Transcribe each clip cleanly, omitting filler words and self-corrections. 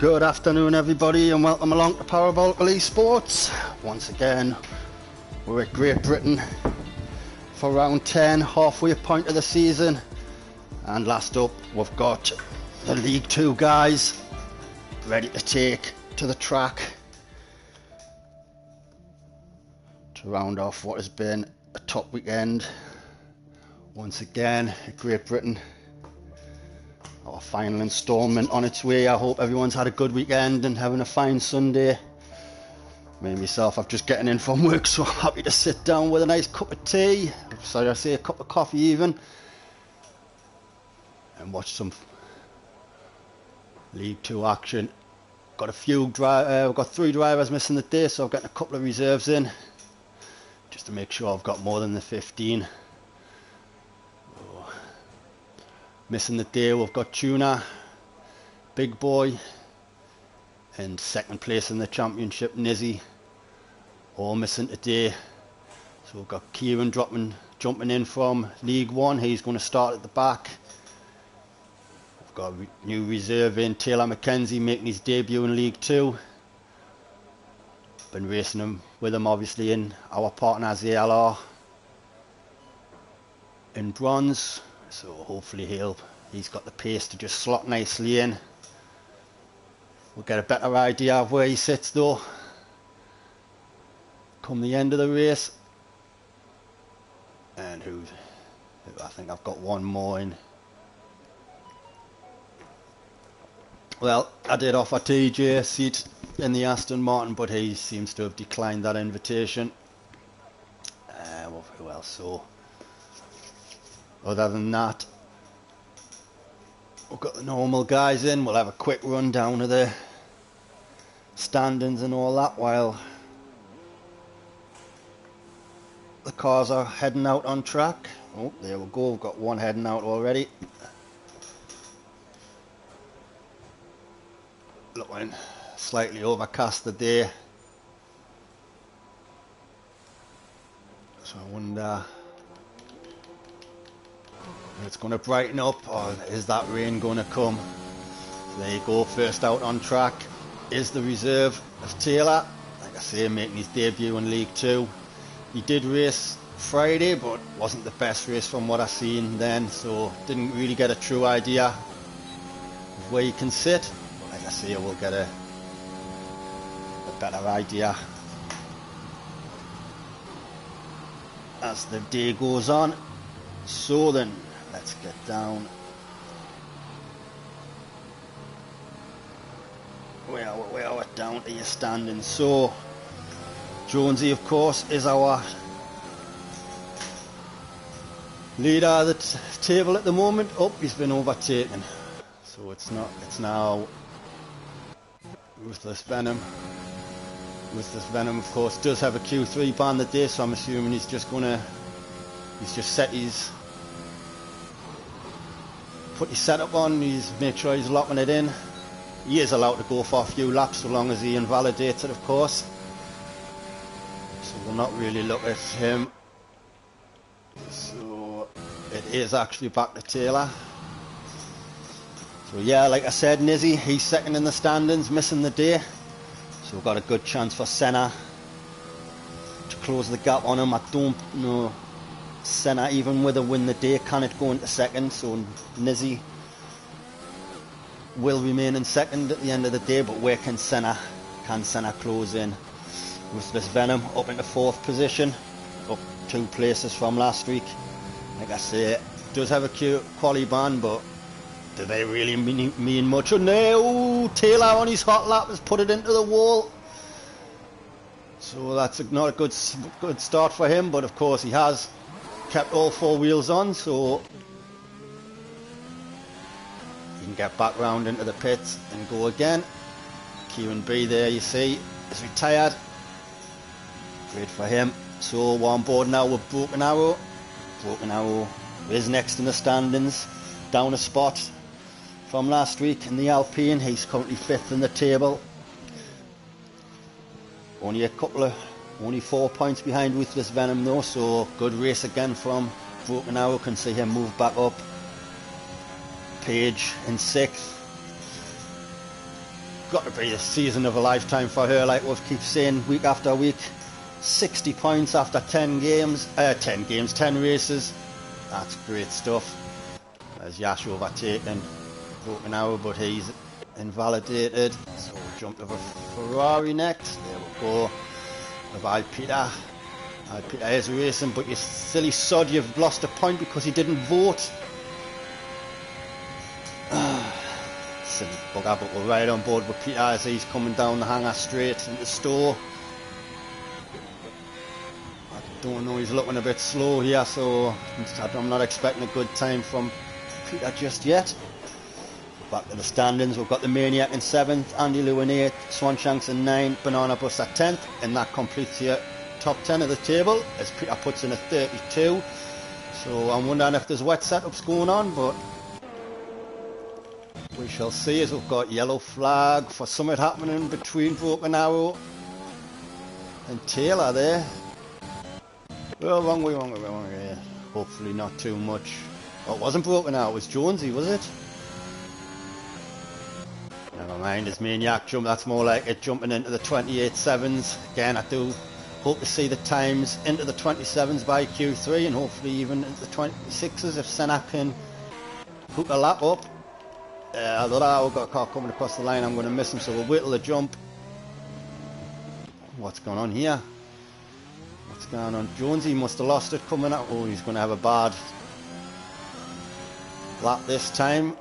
Good afternoon everybody and welcome along to Powerball Esports. Once again we're at Great Britain for round 10, halfway point of the season, and last up we've got the League 2 guys ready to take to the track to round off what has been a top weekend once again at Great Britain. Our final instalment on its way. I hope everyone's had a good weekend and having a fine Sunday. Me myself, I'm just getting in from work, so I'm happy to sit down with a nice cup of tea, sorry I say a cup of coffee even, and watch some League 2 action. Got a few we've got 3 drivers missing the day, so I've got a couple of reserves in just to make sure I've got more than the 15. Missing the day, we've got Tuna, Big Boy, and second place in the championship, Nizzy, all missing today. So we've got Kieran jumping in from League 1. He's going to start at the back. We've got a new reserve in, Taylor McKenzie, making his debut in League 2. Been racing with him obviously in our partners ALR in bronze. So hopefully he's got the pace to just slot nicely in. We'll get a better idea of where he sits though come the end of the race. And who I think I've got one more in. Well, I did offer TJ a seat in the Aston Martin, but he seems to have declined that invitation. Well, who else? So other than that, we've got the normal guys in. We'll have a quick run down of the standings and all that while the cars are heading out on track. Oh, there we go. We've got one heading out already. Looking slightly overcast today, so I wonder it's going to brighten up, or is that rain going to come? There you go, first out on track is the reserve of Taylor. Like I say, making his debut in League 2. He did race Friday, but wasn't the best race from what I seen then, so didn't really get a true idea of where he can sit. But like I say, we'll get a better idea as the day goes on. So then, let's get down. Where are we down to your standings? So, Jonesy, of course, is our leader of the table at the moment. Oh, he's been overtaken. So it's now Ruthless Venom. Ruthless Venom, of course, does have a Q3 ban the day, so I'm assuming he's just set his put his setup on, make sure he's locking it in. He is allowed to go for a few laps so long as he invalidates it, of course. So we'll not really look at him. So it is actually back to Taylor. So yeah, like I said, Nizzy, he's second in the standings, missing the day. So we've got a good chance for Senna to close the gap on him. I don't know Senna, even with a win the day, can it go into second? So Nizzy will remain in second at the end of the day, but where can Senna close in? Ruthless Venom up into 4th position, up 2 places from last week. Like I say, does have a quali ban, but do they really mean much? Oh no, Taylor on his hot lap has put it into the wall. So that's not a good start for him, but of course he has kept all 4 wheels on, so he can get back round into the pits and go again. Kieran B there, you see, is retired. Great for him. So we're on board now with Broken Arrow. Broken Arrow is next in the standings, down a spot from last week in the Alpine. He's currently 5th in the table. Only 4 points behind Ruthless Venom though, so good race again from Broken Arrow. Can see him move back up. Page in 6th. got to be the season of a lifetime for her, like we've keep saying week after week. 60 points after 10 races. That's great stuff. There's Yash overtaken Broken Arrow, but he's invalidated. So we'll jump to the Ferrari next. There we go. With Alpita. Alpita is racing, but you silly sod, you've lost a point because he didn't vote. Silly bugger, but we're right on board with Peter as he's coming down the hangar straight into the store. I don't know, he's looking a bit slow here, so I'm not expecting a good time from Peter just yet. Back to the standings, we've got the Maniac in 7th, Andy Lew in 8th, Swanshanks in 9th, Banana Bus at 10th, and that completes your top 10 of the table as Peter puts in a 32. So I'm wondering if there's wet setups going on, but we shall see, as we've got yellow flag for something happening between Broken Arrow and Taylor there. Well, wrong way. Yeah. Hopefully not too much. Oh, it wasn't Broken Arrow, it was Jonesy, was it? Never mind, his Maniac jump, that's more like it jumping into the 28.7s. Again, I do hope to see the times into the 27s by Q3 and hopefully even into the 26s if Senna can hook a lap up. Although I've got a car coming across the line, I'm going to miss him, so we'll wait till the jump. What's going on here? What's going on? Jonesy must have lost it coming up. Oh, he's going to have a bad lap this time.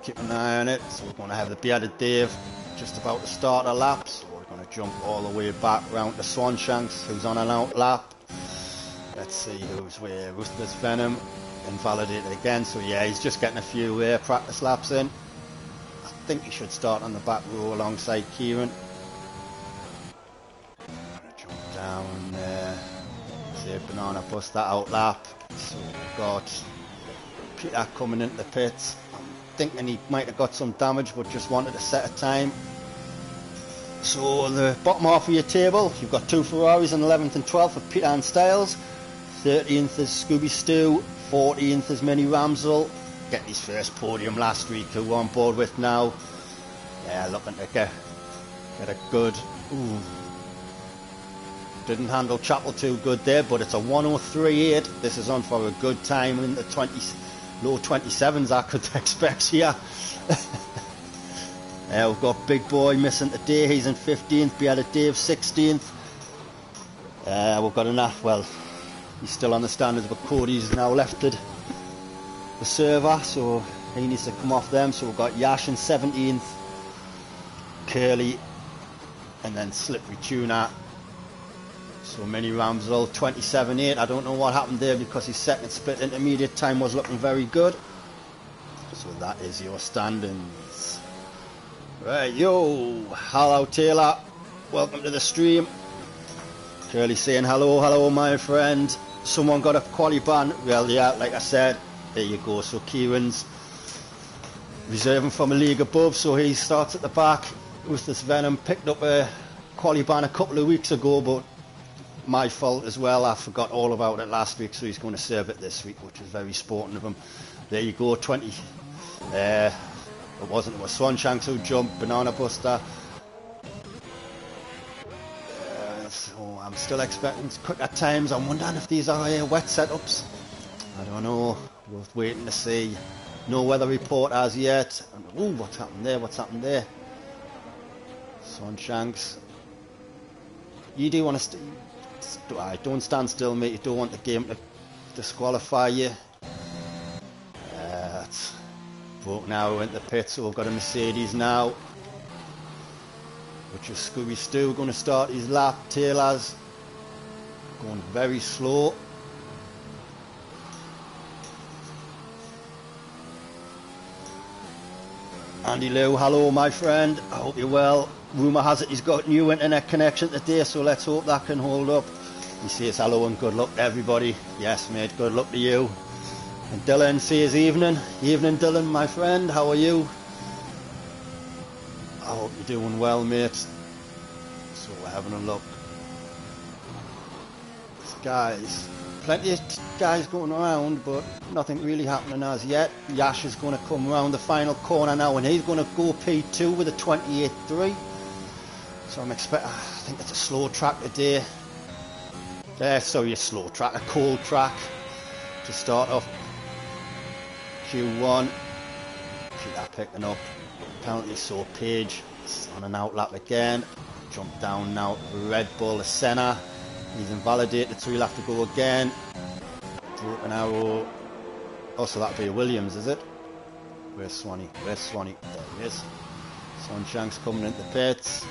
Keep an eye on it. So we're going to have the bearded Dave just about to start a lap. So we're going to jump all the way back round to Swanshanks, who's on an out lap. Let's see who's where. Ruthless Venom invalidated again. So yeah, he's just getting a few practice laps in. I think he should start on the back row alongside Kieran. Jump down there. See Banana bust that out lap. So we've got Peter coming into the pits. I'm thinking he might have got some damage but just wanted to set a time. So on the bottom half of your table, you've got two Ferraris in 11th and 12th for Peter and Styles. 13th is Scooby Stew. 14th is Mini Ramsel. Getting his first podium last week, who we're on board with now. Yeah, looking to get a good... Ooh. Didn't handle Chapel too good there, but it's a 103.8. This is on for a good time in the low 27s I could expect here. We've got Big Boy missing today, he's in 15th. Bearded Dave 16th. We've got enough, well, he's still on the standards, but Cody's now lefted the server, so he needs to come off them. So we've got Yash in 17th, Curly, and then Slippery Tuna. So Mini Ramsel 27.8. I don't know what happened there because his second split intermediate time was looking very good. So that is your standings. Right, yo, hello Taylor, welcome to the stream. Curly saying hello my friend. Someone got a quali ban. Well, yeah, like I said, there you go. So Kieran's reserving from a league above, so he starts at the back. Ruthless Venom picked up a quali ban a couple of weeks ago, but my fault as well. I forgot all about it last week, so he's going to serve it this week, which is very sporting of him. There you go, 20. It was Swanshanks who jumped, Banana Buster. So I'm still expecting quicker times. I'm wondering if these are wet setups. I don't know. We're waiting to see. No weather report as yet. Ooh, what's happened there? What's happened there? Swanshanks. You do want to... don't stand still, mate. You don't want the game to disqualify you. That's Broken Arrow into the pit, so we've got a Mercedes now, which is Scooby Stew going to start his lap. Taylor's going very slow. Andy Lew, hello my friend, I hope you're well. Rumour has it he's got new internet connection today, so let's hope that can hold up. He says hello and good luck to everybody. Yes mate, good luck to you. And Dylan says evening. Evening Dylan, my friend, how are you? I hope you're doing well mate. So we're having a look. This guy's plenty of guys going around, but nothing really happening as yet. Yash is going to come around the final corner now, and he's going to go P2 with a 28.3. So I'm expecting, I think it's a slow track today. Sorry, a slow track, a cold track to start off Q1. Peter picking up. Apparently saw Page on an outlap again. Jump down now to Red Bull, the Senna. He's invalidated, so he'll have to go again. Broken arrow. Oh, so that'll be a Williams, is it? Where's Swanee? Where's Swanee? There he is. Sunshank's coming into the pits.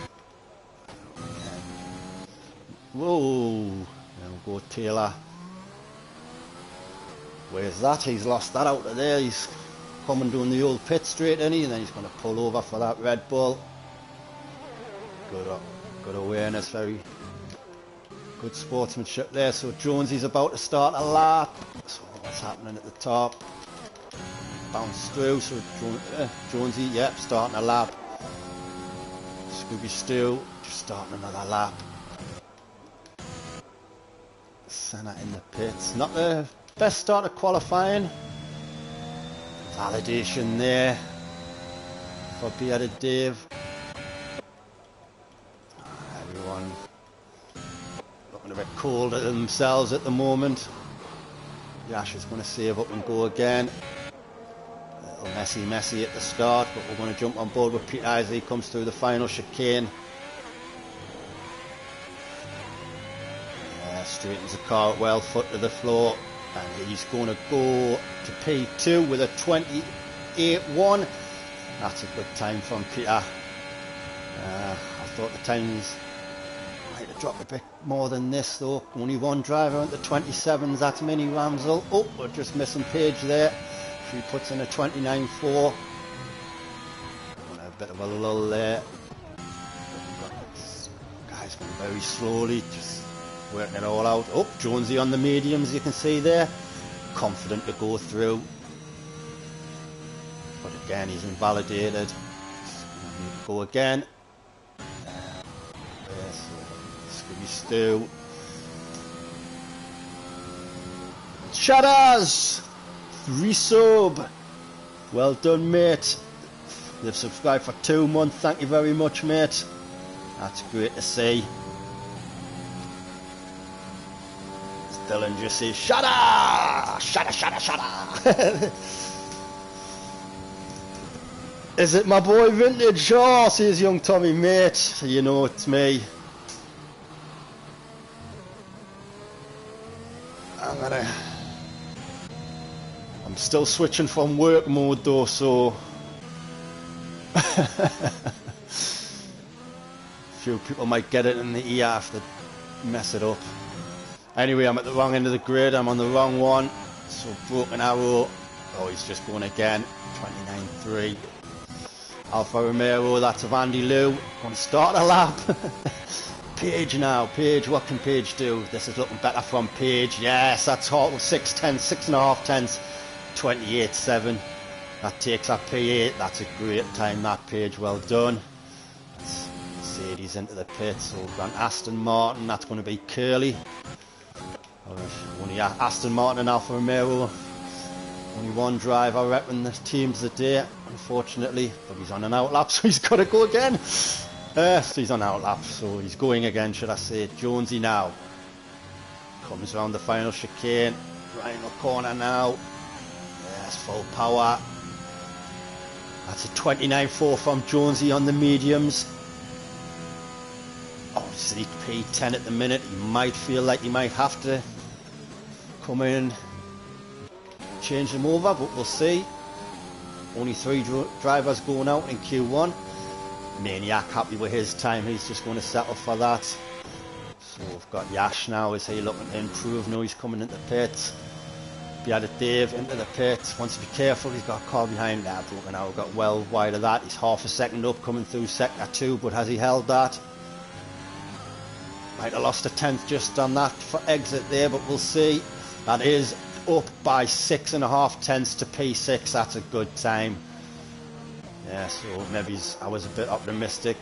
Whoa! There we go, Taylor. Where's that? He's lost that out of there. He's coming down the old pit straight, isn't he? And then he's going to pull over for that Red Bull. Good awareness, very good sportsmanship there. So Jonesy's about to start a lap. So what's happening at the top? Bounce through. So Jonesy, yep, starting a lap. Scooby Stu just starting another lap. Senna in the pits. Not the best start of qualifying. Validation there for Bearded Dave. Everyone looking a bit cold at themselves at the moment. Yash is going to save up and go again. A little messy at the start, but we're going to jump on board with Pete as he comes through the final chicane. Straightens the car well, foot to the floor, and he's going to go to P2 with a 28.1. That's a good time from Peter. I thought the times might have dropped a bit more than this though. Only one driver at the 27s, that's Mini Ramsel. Oh, we're just missing Page there. She puts in a 29.4. A bit of a lull there. Guys going very slowly, just working it all out. Oh, Jonesy on the mediums, you can see there. Confident to go through. But again, he's invalidated. Go again. Yes, Scooby Stu. Shadows! Resub! Well done, mate. They've subscribed for 2 months. Thank you very much, mate. That's great to see. Dylan just says, Shada! Shada, shada, shada! Is it my boy Vintage? Oh, says young Tommy, mate. You know it's me. I'm still switching from work mode though, so few people might get it in the ear after mess it up. Anyway, I'm at the wrong end of the grid, I'm on the wrong one. So broken arrow. Oh, he's just going again. 29.3. Alfa Romeo, that's of Andy Liu. Going to start a lap. Page now. Page, what can Page do? This is looking better from Page. Yes, that's hot with 6.5 tenths. 28.7. That takes our P8. That's a great time, that Page. Well done. Mercedes into the pits. So we've got Aston Martin. That's going to be Curly. Only Aston Martin and Alfa Romeo. Only one driver repping the teams today, unfortunately. But he's on an outlap, so he's got to go again. So he's on outlap, so he's going again, should I say. Jonesy now. Comes around the final chicane. Final corner now. Yes, full power. That's a 29.4 from Jonesy on the mediums. Obviously P10 at the minute. He might feel like he might have to come in, change them over, but we'll see. Only 3 drivers going out in Q1. Maniac happy with his time, he's just going to settle for that. So we've got Yash now, is he looking to improve? No, he's coming into the pits. Bearded Dave into the pits, wants to be careful, he's got a car behind there, broken out, got well wide of that. He's half a second up coming through sector 2, but has he held that? Might have lost a tenth just on that for exit there, but we'll see. That is up by 6.5 tenths to P6. That's a good time. Yeah, so maybe I was a bit optimistic.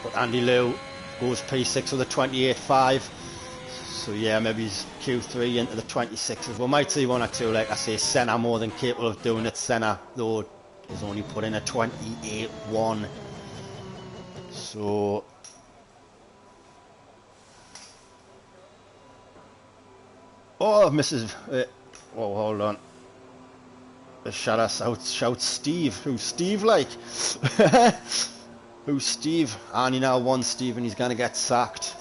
But Andy Liu goes P6 with a 28.5. So yeah, maybe he's Q3 into the 26s. We might see one or two, like I say. Senna more than capable of doing it. Senna, though, has only put in a 28-1. So... Oh, Mrs. Oh, hold on. The shadow shouts Steve. Who's Steve like? Who's Steve? And he now won Steve and he's going to get sacked.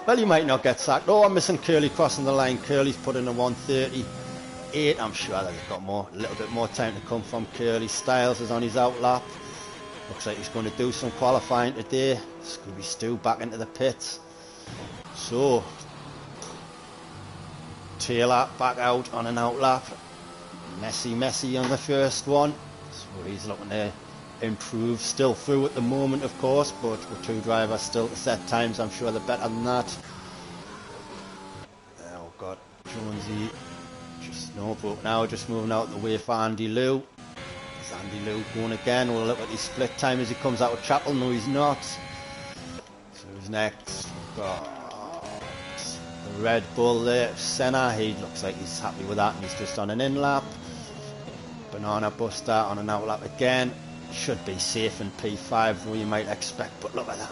Well, he might not get sacked. Oh, I'm missing Curly crossing the line. Curly's put in a 1:38. I'm sure they've got a little bit more time to come from Curly. Styles is on his outlap. Looks like he's going to do some qualifying today. Scooby Stu back into the pits. So, Taylor back out on an outlap. Messy on the first one. So he's looking to improve. Still through at the moment, of course, but with two drivers still to set times, I'm sure they're better than that. Oh God, Jonesy just moving out the way for Andy Lou. Is Andy Lou going again? We'll look at his split time as he comes out of Chapel. No, he's not. So who's next? We've got the Red Bull there, Senna. He looks like he's happy with that and he's just on an in-lap. Banana Buster on an outlap again. Should be safe in P5, though you might expect, but look at that.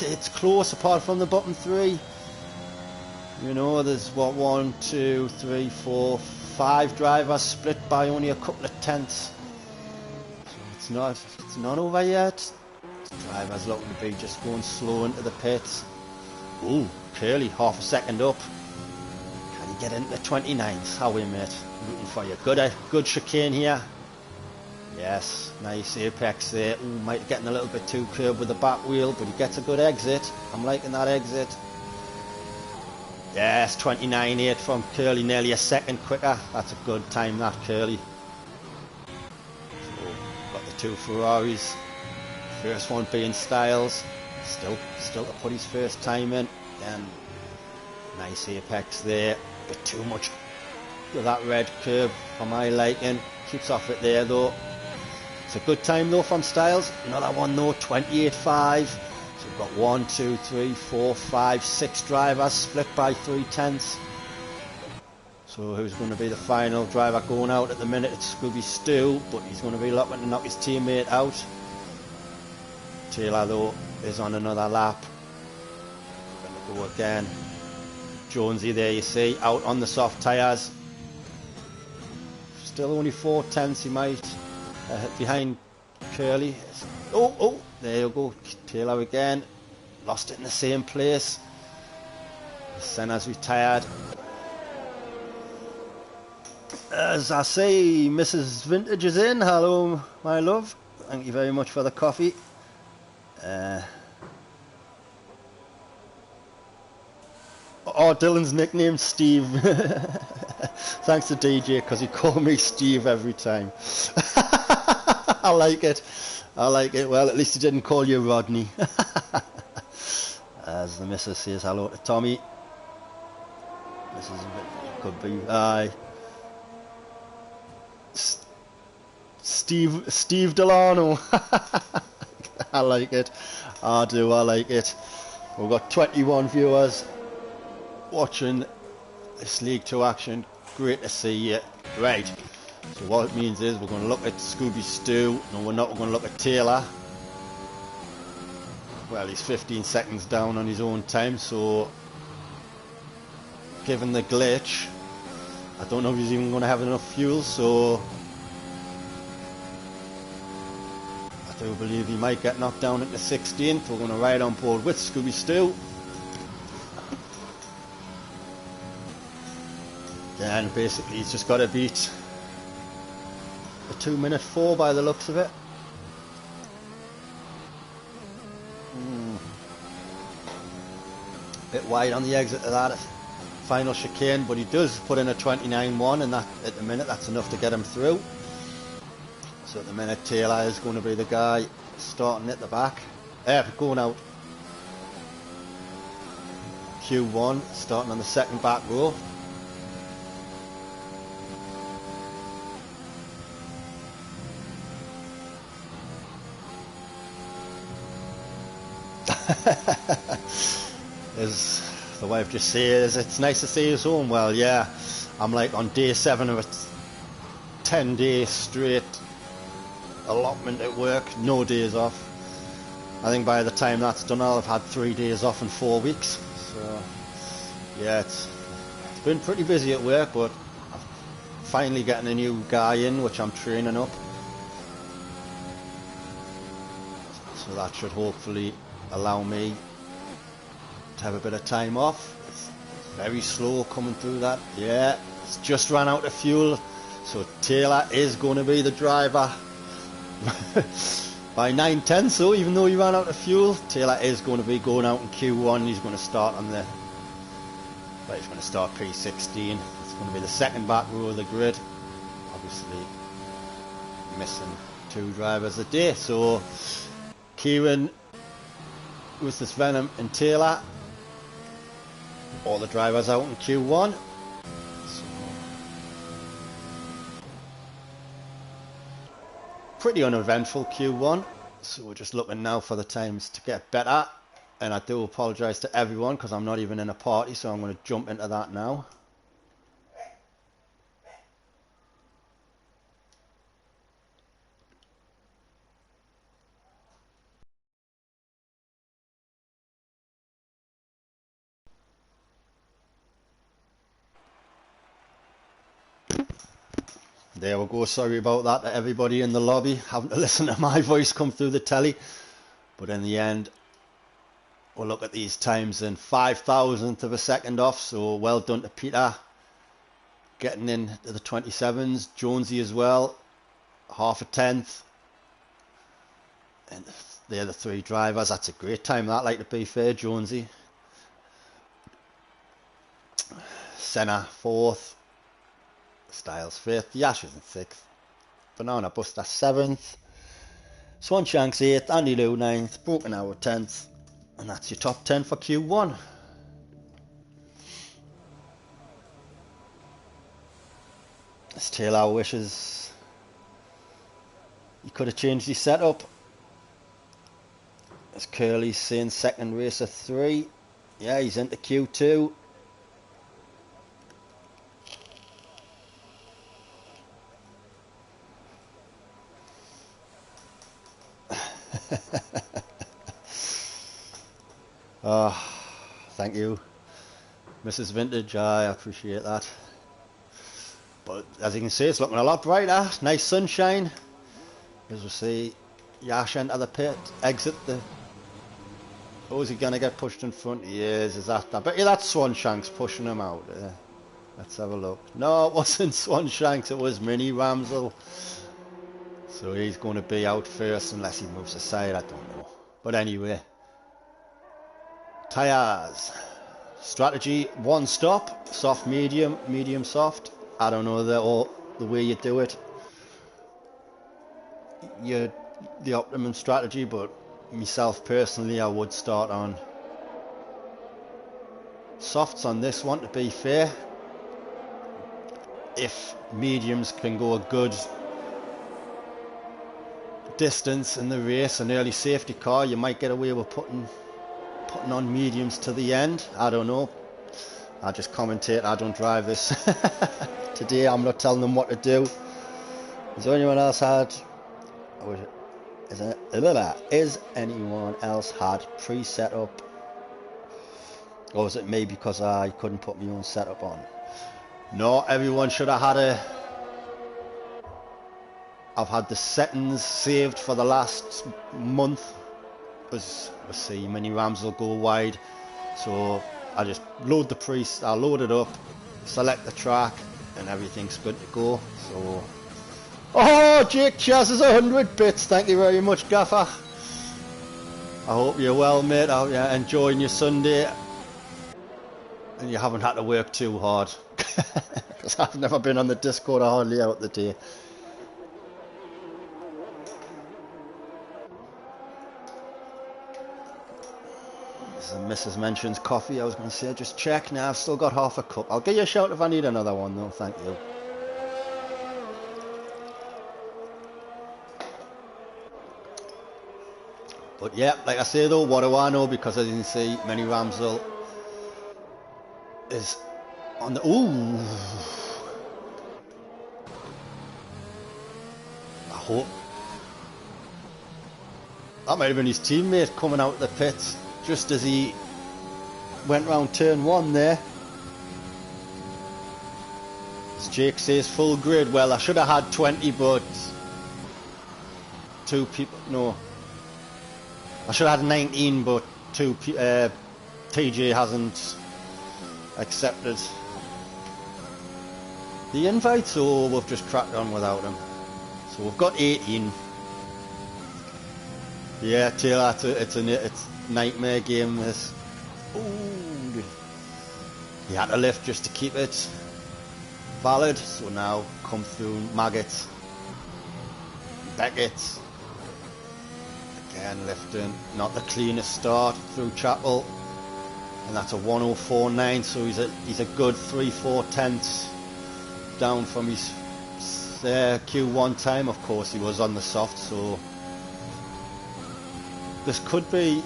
It's close apart from the bottom three. You know, there's what, 1, 2, 3, 4, 5 drivers split by only a couple of tenths. So it's not over yet. The driver's looking to be just going slow into the pits. Ooh, Curly, half a second up. Can he get into the 29s? How we, mate? Rooting for you. Good chicane here. Yes, nice apex there. Ooh, might be getting a little bit too curved with the back wheel, but he gets a good exit. I'm liking that exit. Yes, 29.8 from Curly, nearly a second quicker. That's a good time, that, Curly. So, got the two Ferraris. First one being Styles. Still to put his first time in. Then, nice apex there. Bit too much with that red curve for my liking. Keeps off it there, though. It's a good time, though, from Styles. Another one, though, 28.5. So we've got 1, 2, 3, 4, 5, 6 drivers split by 3 tenths. So who's going to be the final driver going out at the minute? It's Scooby Stu, but he's going to be looking to knock his teammate out. Taylor, though, is on another lap. Going to go again. Jonesy there, you see, out on the soft tyres. Still only 4 tenths, he might. Behind Curly. Oh, there you go. Taylor again. Lost it in the same place. Senna's retired. As I say, Mrs. Vintage is in. Hello, my love. Thank you very much for the coffee. Dylan's nickname Steve. Thanks to DJ, because he called me Steve every time. I like it. Well, at least he didn't call you Rodney. As the missus says hello to Tommy. Mrs. could be. Aye. Steve Delano. I like it. I do. I like it. We've got 21 viewers watching this League 2 action. Great to see you. Right. So what it means is we're going to look at Scooby Stu. No, we're not. We're going to look at Taylor. Well, he's 15 seconds down on his own time, so given the glitch, I don't know if he's even going to have enough fuel, so I do believe he might get knocked down at the 16th. We're going to ride on board with Scooby Stu. And basically he's just got to beat a 2-minute 4 by the looks of it. Bit wide on the exit of that final chicane, but he does put in a 29.1, and that at the minute that's enough to get him through. So at the minute Taylor is going to be the guy starting at the back. Going out. Q1 starting on the second back row. The wife just says, it's nice to see us home. Well, yeah, I'm like on day 7 of a 10-day straight allotment at work, no days off. I think by the time that's done, I'll have had 3 days off in 4 weeks. So, yeah, it's been pretty busy at work, but I'm finally getting a new guy in, which I'm training up. So that should hopefully allow me to have a bit of time off. It's very slow coming through that. Yeah, it's just ran out of fuel. So Taylor is going to be the driver by 9:10. So even though he ran out of fuel, Taylor is going to be going out in Q1. He's going to start on the, well, he's going to start P16. It's going to be the second back row of the grid. Obviously missing 2 drivers a day. So Kieran, Eustace Venom and Taylor, all the drivers out in Q1. So, pretty uneventful Q1. So we're just looking now for the times to get better. And I do apologise to everyone because I'm not even in a party, so I'm going to jump into that now. There we go, sorry about that to everybody in the lobby, having to listen to my voice come through the telly. But in the end, we'll look at these times in 5,000th of a second off, so well done to Peter. Getting into the 27s, Jonesy as well, half a tenth. And they're the 3 drivers, that's a great time that, like, to be fair, Jonesy. Senna 4th. Styles 5th, Yash is in 6th, Banana Buster 7th, Swanshanks 8th, Andy Lou 9th, Broken Arrow 10th, and that's your top 10 for Q1. As Taylor wishes he could have changed his setup. As Curly's saying second racer 3, yeah, he's into Q2. Oh, thank you, Mrs. Vintage, I appreciate that. But as you can see, it's looking a lot brighter. Nice sunshine. As we see, Yash enter the pit, exit the... Oh, is he going to get pushed in front? He is that? I bet you that's Swanshanks pushing him out. Let's have a look. No, it wasn't Swanshanks, it was Mini Ramsel. So he's going to be out first unless he moves aside, I don't know. But anyway. Tyres. Strategy, 1 stop. Soft, medium, medium, soft. I don't know the way you do it. The optimum strategy, but myself personally, I would start on softs on this one, to be fair. If mediums can go a good distance in the race, an early safety car, you might get away with putting on mediums to the end. I don't know. I just commentate, I don't drive this. Today I'm not telling them what to do. Has anyone else had... Is anyone else had pre-setup? Or was it me because I couldn't put my own setup on? No, everyone should have had I've had the settings saved for the last month. Because we see Mini Rams will go wide, so I just load the I load it up, select the track, and everything's good to go. So, oh, Jake Chaz is 100 bits. Thank you very much, Gaffer. I hope you're well, mate. I hope you're enjoying your Sunday, and you haven't had to work too hard. Because I've never been on the Discord hardly out the day. Mrs. mentions coffee. I was going to say, just check now. I've still got half a cup. I'll give you a shout if I need another one, though. Thank you. But yeah, like I say though, what do I know? Because as you can see, Mini Ramsel is on the... Ooh! I hope... That might have been his teammate coming out of the pits just as he went round turn 1 there. As Jake says, full grid. Well, I should have had 20, but 2 people... No. I should have had 19, but TJ hasn't accepted the invite, so we've just cracked on without him. So we've got 18. Yeah, Taylor, it's a nightmare game, this. Ooh. He had to lift just to keep it valid, so now come through Maggot, Beckett. Again lifting, not the cleanest start through Chapel, and that's a 1:04.9, so he's a good 3/4 tenths down from his Q1 time. Of course he was on the soft, so this could be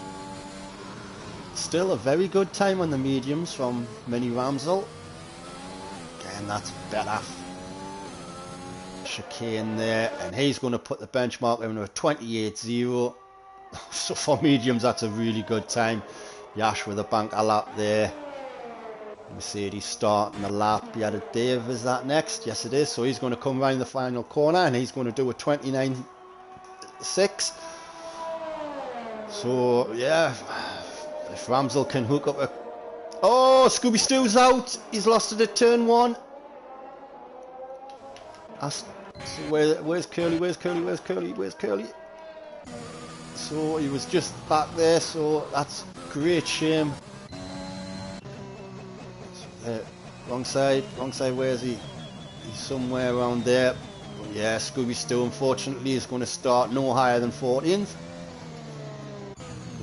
still a very good time on the mediums from Mini Ramsel. Again, that's better. Chicane there, and he's going to put the benchmark into a 28.0. So for mediums, that's a really good time. Yash with a banker lap there. Mercedes starting the lap. Beata Dave, is that next? Yes, it is. So he's going to come around the final corner, and he's going to do a 29.6. So yeah, if Ramsel can hook up a... Oh, Scooby Stoo's out. He's lost it at turn 1. Where's Curly? Where's Curly? Where's Curly? Where's Curly? So he was just back there, so that's a great shame. Wrong side, where is he? He's somewhere around there. But yeah, Scooby Stoo unfortunately is going to start no higher than 14th.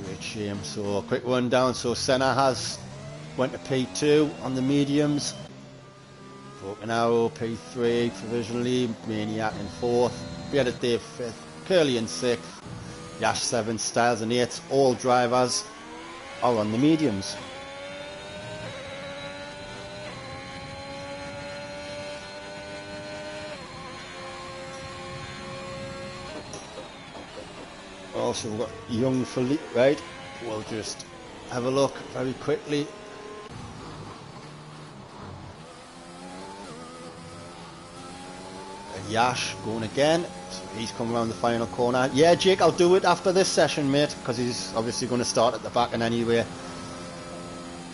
Great shame. So a quick rundown. So Senna went to P2 on the mediums. Broken Arrow P3 provisionally. Maniac in 4th. Beata Dave 5th. Curly in 6th. Yash 7th. Styles in 8th. All drivers are on the mediums. Also we've got Young Philippe, right? We'll just have a look very quickly. Yash going again, so he's come around the final corner. Yeah, Jake, I'll do it after this session, mate, because he's obviously going to start at the back and anyway.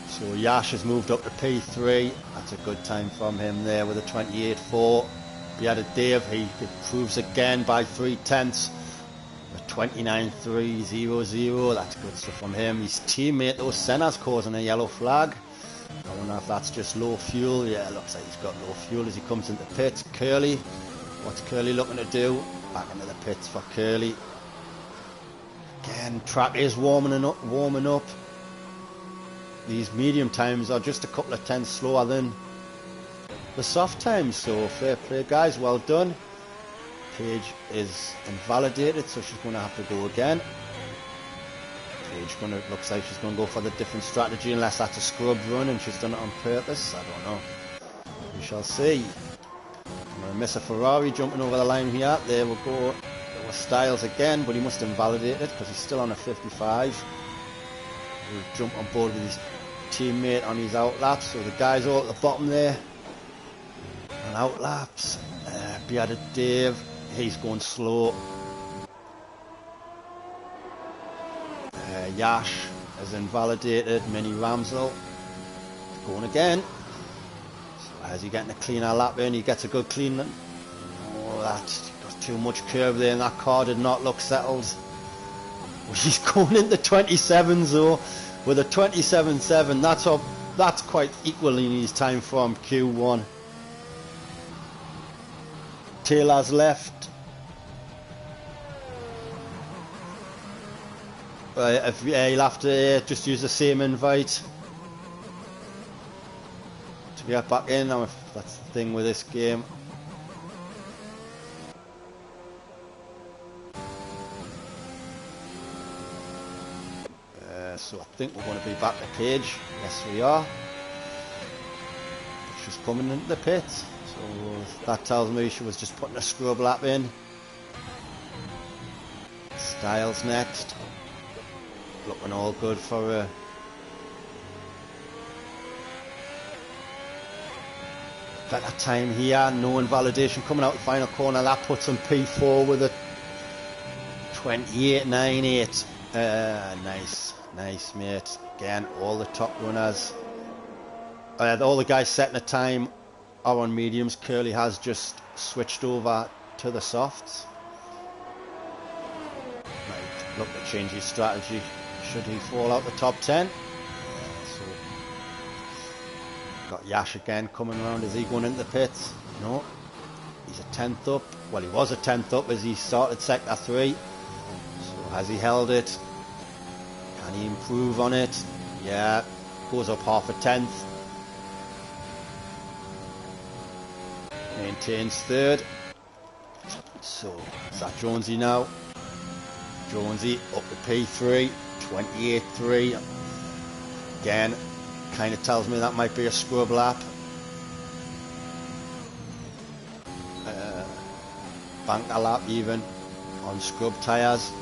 So Yash has moved up to P3. That's a good time from him there with a 28.4. Beata Dave, he improves again by 3 tenths. A 29.300. That's good stuff from him. His teammate though, Senna's causing a yellow flag. I wonder if that's just low fuel. Yeah, it looks like he's got low fuel as he comes into pits. Curly. What's Curly looking to do? Back into the pits for Curly. Again, track is warming up. These medium times are just a couple of tenths slower than the soft times, so fair play guys, well done. Paige is invalidated, so she's going to have to go again. Paige looks like she's going to go for the different strategy, unless that's a scrub run and she's done it on purpose. I don't know. We shall see. I'm going to miss a Ferrari jumping over the line here. There we go. There was Styles again, but he must invalidate it because he's still on a 55. He'll jump on board with his teammate on his outlaps. So the guys all at the bottom there on outlaps. Beata Dave, he's going slow. Yash is invalidated. Mini Ramsel going again. As he getting a cleaner lap in, he gets a good clean. Oh, that's got too much curve there, and that car did not look settled. He's going into 27s though, with a 27.7. That's quite equal in his time from Q1. Taylor's left. He'll have to just use the same invite to get back in. Now, if that's the thing with this game. So I think we're going to be back to Page. Yes, we are. coming into the pit. So that tells me she was just putting a scrub lap in. Styles next. Looking all good for her. Better time here, no invalidation coming out the final corner. That puts him P4 with a 28.98. Nice mate. Again, all the top runners, all the guys setting a time are on mediums. Curly has just switched over to the softs. Might look to change his strategy should he fall out the top 10. So got Yash again coming around. Is he going into the pits? No. He's a 10th up. Well, he was a 10th up as he started sector 3. So has he held it? Can he improve on it? Yeah. Goes up half a 10th. Maintains 3rd. So is that Jonesy now? Jonesy up to P3. 28.3. Again, kind of tells me that might be a scrub lap. Banker lap even on scrub tyres.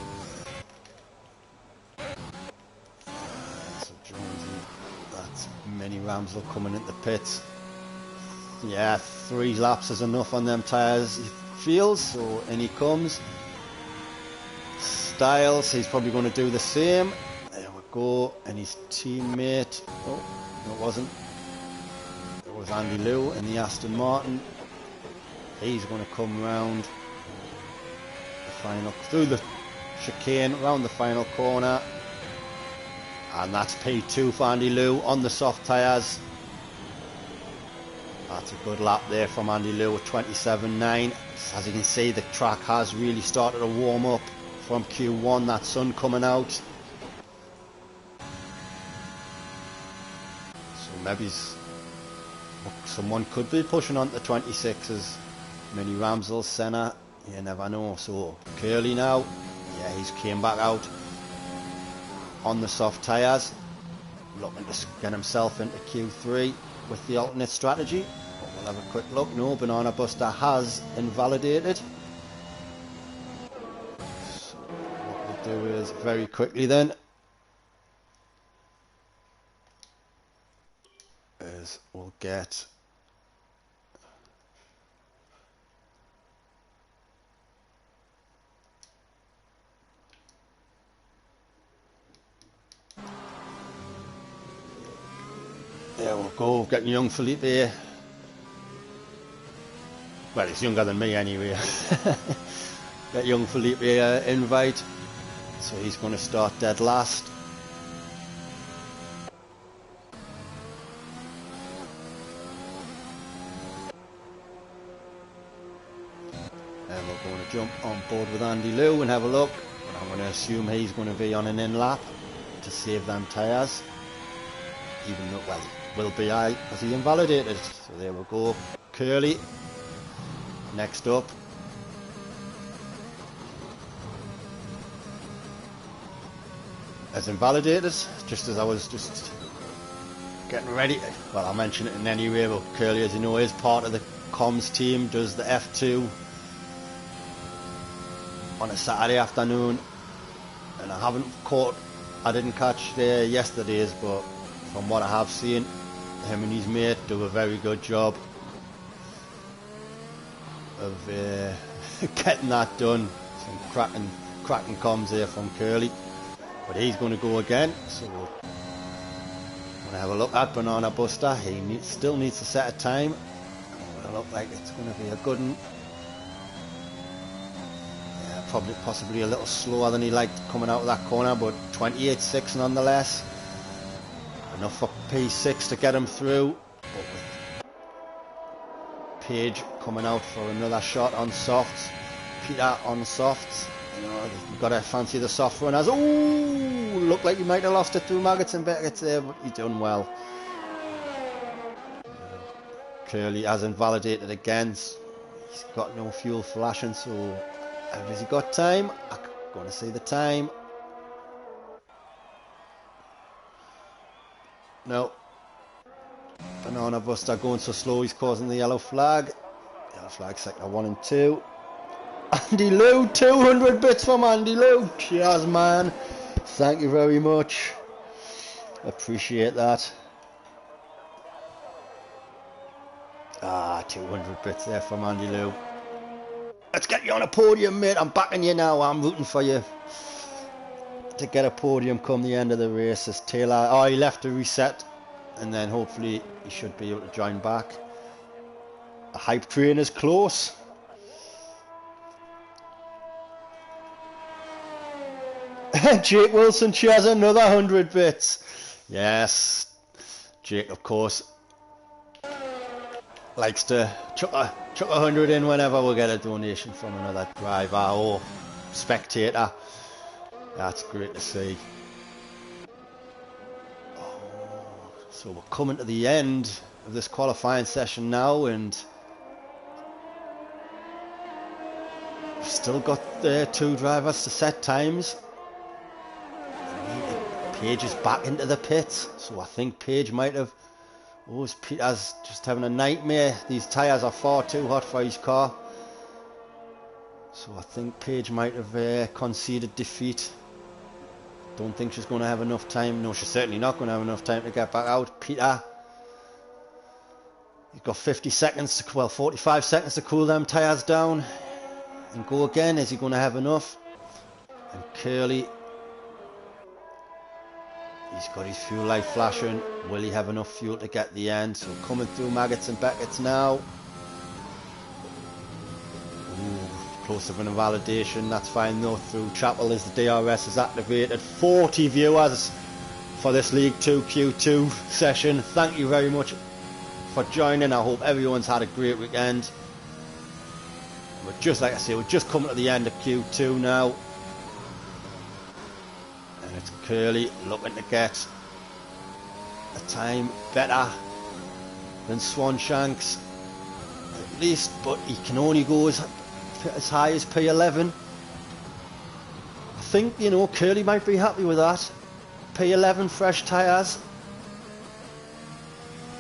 So Jonesy, that's Mini Ramsel coming into the pits. Yeah, 3 laps is enough on them tyres, he feels, so in he comes. Styles, he's probably going to do the same. There we go, and his teammate, oh, no it wasn't. It was Andy Liu in the Aston Martin. He's going to come round the final, through the chicane, round the final corner. And that's P2 for Andy Liu on the soft tyres. That's a good lap there from Andy Liu with 27.9. As you can see, the track has really started to warm up from Q1, that sun coming out. So maybe someone could be pushing on to 26s. Mini Ramsel, Senna, you never know. So Curly now, yeah, he's came back out on the soft tyres, looking to get himself into Q3 with the alternate strategy. But we'll have a quick look. No, Banana Buster has invalidated. So what we'll do is very quickly then is we'll get there we'll go, getting young Felipe here. Well, he's younger than me anyway. Get young Felipe invite. So he's going to start dead last. And we're going to jump on board with Andy Liu and have a look. But I'm going to assume he's going to be on an in lap to save them tyres. Even though, well, will be because he invalidated. So there we go. Curly next up. As invalidated, just as I was just getting ready. Well, I'll mention it in any way, but Curly, as you know, is part of the comms team, does the F2 on a Saturday afternoon, and I didn't catch yesterday's, but from what I have seen, him and his mate do a very good job of getting that done. Some cracking comms here from Curly. But he's going to go again, so we'll have a look at Banana Buster. He still needs to set a time. It'll look like it's going to be a good one. Yeah, possibly a little slower than he liked coming out of that corner, but 28.6 nonetheless. Enough for P6 to get him through. But with Page coming out for another shot on softs. Peter on softs. You know, you've got to fancy the soft runners. Ooh, looked like he might have lost it through Maggots and Beckett's there, but he's done well. Curly has invalidated again. He's got no fuel flashing, so has he got time? I'm going to see the time. No. Banana Buster going so slow, he's causing the yellow flag. Yellow flag sector 1 and 2. Andy Lou, 200 bits from Andy Lou. Cheers, man. Thank you very much. Appreciate that. 200 bits there from Andy Lou. Let's get you on a podium, mate. I'm backing you now. I'm rooting for you to get a podium come the end of the race. As Taylor, he left to reset, and then hopefully he should be able to join back. The hype train is close. Jake Wilson shares another 100 bits. Yes, Jake, of course, likes to chuck a 100 in whenever we get a donation from another driver or spectator. That's great to see. So we're coming to the end of this qualifying session now, and we've still got 2 drivers to set times. Page is back into the pits, so I think Page might have... Peter's just having a nightmare. These tyres are far too hot for his car. So I think Page might have conceded defeat. Don't think she's going to have enough time. No, she's certainly not going to have enough time to get back out. Peter, he's got 50 seconds to... well, 45 seconds to cool them tyres down and go again. Is he going to have enough? And Curly... he's got his fuel light flashing. Will he have enough fuel to get the end? So coming through Maggots and Beckett's now. Close of an invalidation. That's fine though. Through Chapel as the DRS is activated. 40 viewers for this League 2 Q2 session. Thank you very much for joining. I hope everyone's had a great weekend. We're just, like I say, we're just coming to the end of Q2 now. It's Curly looking to get a time better than Swanshanks at least, but he can only go as high as P11. I think, you know, Curly might be happy with that. P11 fresh tyres.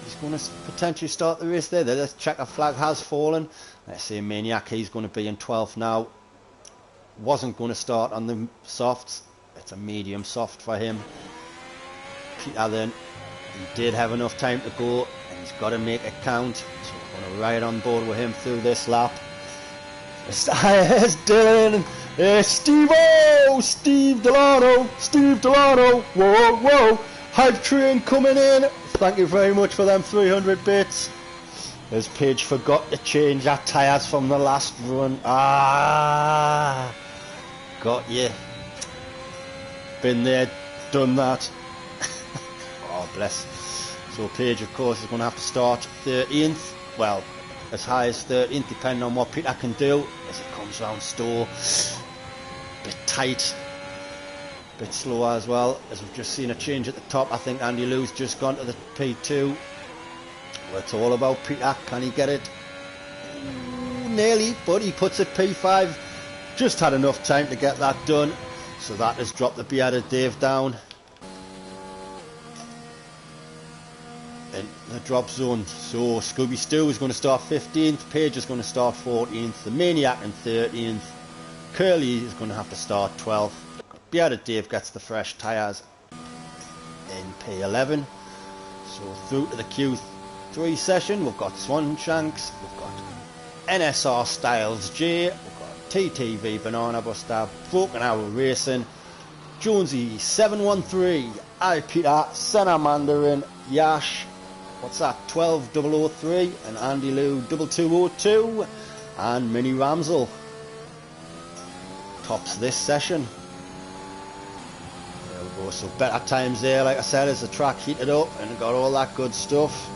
He's going to potentially start the race there. The checker flag has fallen. Let's say Maniac, he's going to be in 12th now. Wasn't going to start on the softs. It's a medium soft for him. Peter then, he did have enough time to go, and he's got to make it count. So we're going to ride on board with him through this lap. It's Dylan, Steve Delano, whoa, hype train coming in. Thank you very much for them 300 bits. As Page forgot to change that tyres from the last run. Got you. Been there, done that. Oh, bless. So Page, of course, is going to have to start 13th. Well, as high as 13th, depending on what Peter can do as it comes round Stowe. Bit tight, bit slower as well. As we've just seen a change at the top, I think Andy Lou's just gone to the P2. Well, it's all about Peter. Can he get it? Nearly, but he puts it P5. Just had enough time to get that done. So that has dropped the bearded Dave down in the drop zone. So Scooby Stew is going to start 15th, Page is going to start 14th, the Maniac in 13th, Curly is going to have to start 12th. Bearded Dave gets the fresh tyres in P11. So through to the Q3 session, we've got Swanshanks, we've got NSR Styles J, TTV Banana Buster, Broken Arrow Racing, Jonesy 713, I Peter, Senna Mandarin, Yash, what's that, 12003, and Andy Lou 2202, and Mini Ramsel. Tops this session. There we go, so better times there, like I said, as the track heated up and got all that good stuff.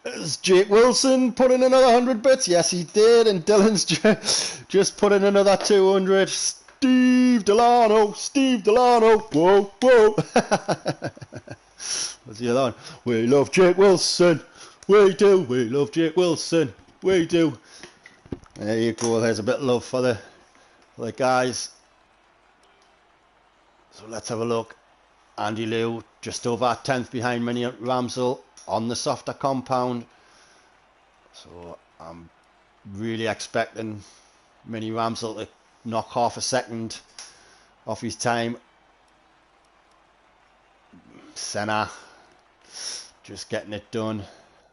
Has Jake Wilson put in another 100 bits? Yes, he did. And Dylan's just put in another 200. Steve Delano. Whoa. What's the other one? We love Jake Wilson. We do. We love Jake Wilson. We do. There you go. There's a bit of love for the guys. So let's have a look. Andy Liu just over a tenth behind Mini Ramsel on the softer compound. So I'm really expecting Mini Ramsel to knock half a second off his time. Senna just getting it done.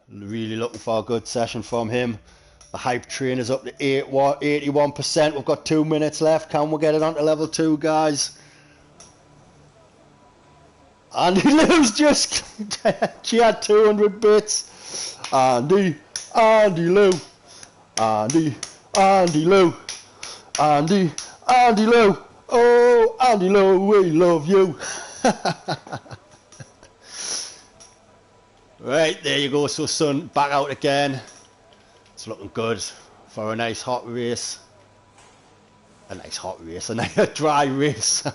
Really looking for a good session from him. The hype train is up to 81%. We've got 2 minutes left. Can we get it on to level 2, guys? Andy Liu's just she had 200 bits. Andy Liu, Andy Liu, Andy Liu. Oh, Andy Liu, we love you. Right, there you go. So Sun back out again. It's looking good for a nice hot race. A nice hot race, a nice dry race.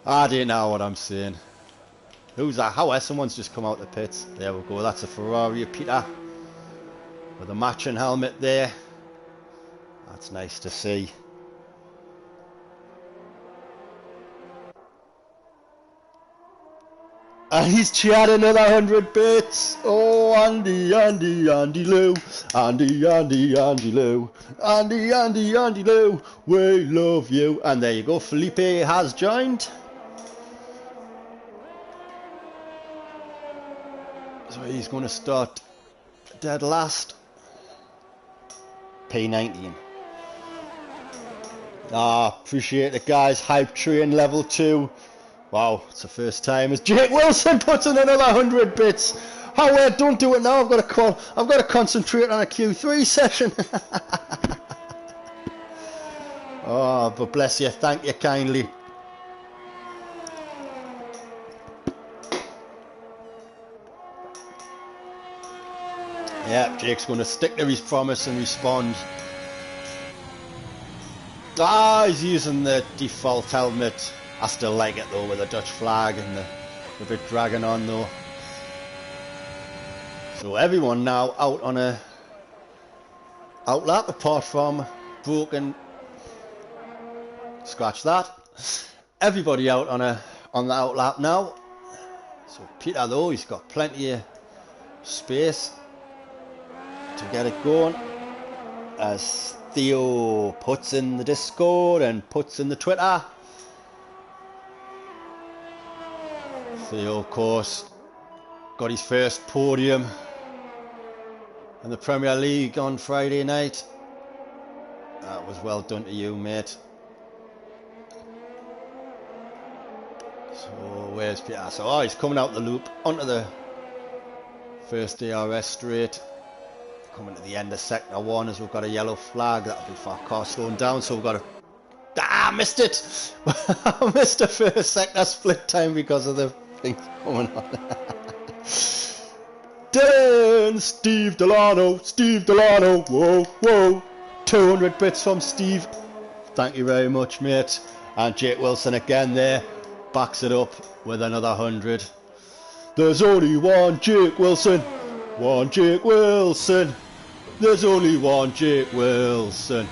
I don't know what I'm saying. Who's that? How is someone's just come out the pits? There we go. That's a Ferrari Peter with a matching helmet there. That's nice to see. And he's cheered another 100 bits. Oh, Andy Liu, Andy Liu, Andy Liu, we love you. And there you go, Felipe has joined. So he's going to start dead last. P19. Appreciate it, guys. Hype train level 2. Wow, it's the first time as Jake Wilson puts in another 100 bits. Howard, don't do it now. I've got to concentrate on a Q3 session. Oh, but bless you. Thank you kindly. Yeah, Jake's going to stick to his promise and respond. He's using the default helmet. I still like it though, with the Dutch flag and the bit dragging on though. So everyone now out on a outlap, apart from Broken. Scratch that. Everybody out on the outlap now. So Peter though, he's got plenty of space to get it going. As Theo puts in the Discord and puts in the Twitter. Theo, of course, got his first podium in the Premier League on Friday night. That was well done to you, mate. So, where's Peter? So, he's coming out the loop onto the first DRS straight. Coming to the end of sector 1 as we've got a yellow flag. That'll be for car slowing down, so we've got to... missed it! I missed the first sector split time because of the thing coming on. Dylan! Steve Delano! Whoa! 200 bits from Steve. Thank you very much, mate. And Jake Wilson again there. Backs it up with another 100. There's only one Jake Wilson. One Jake Wilson. There's only one Jake Wilson.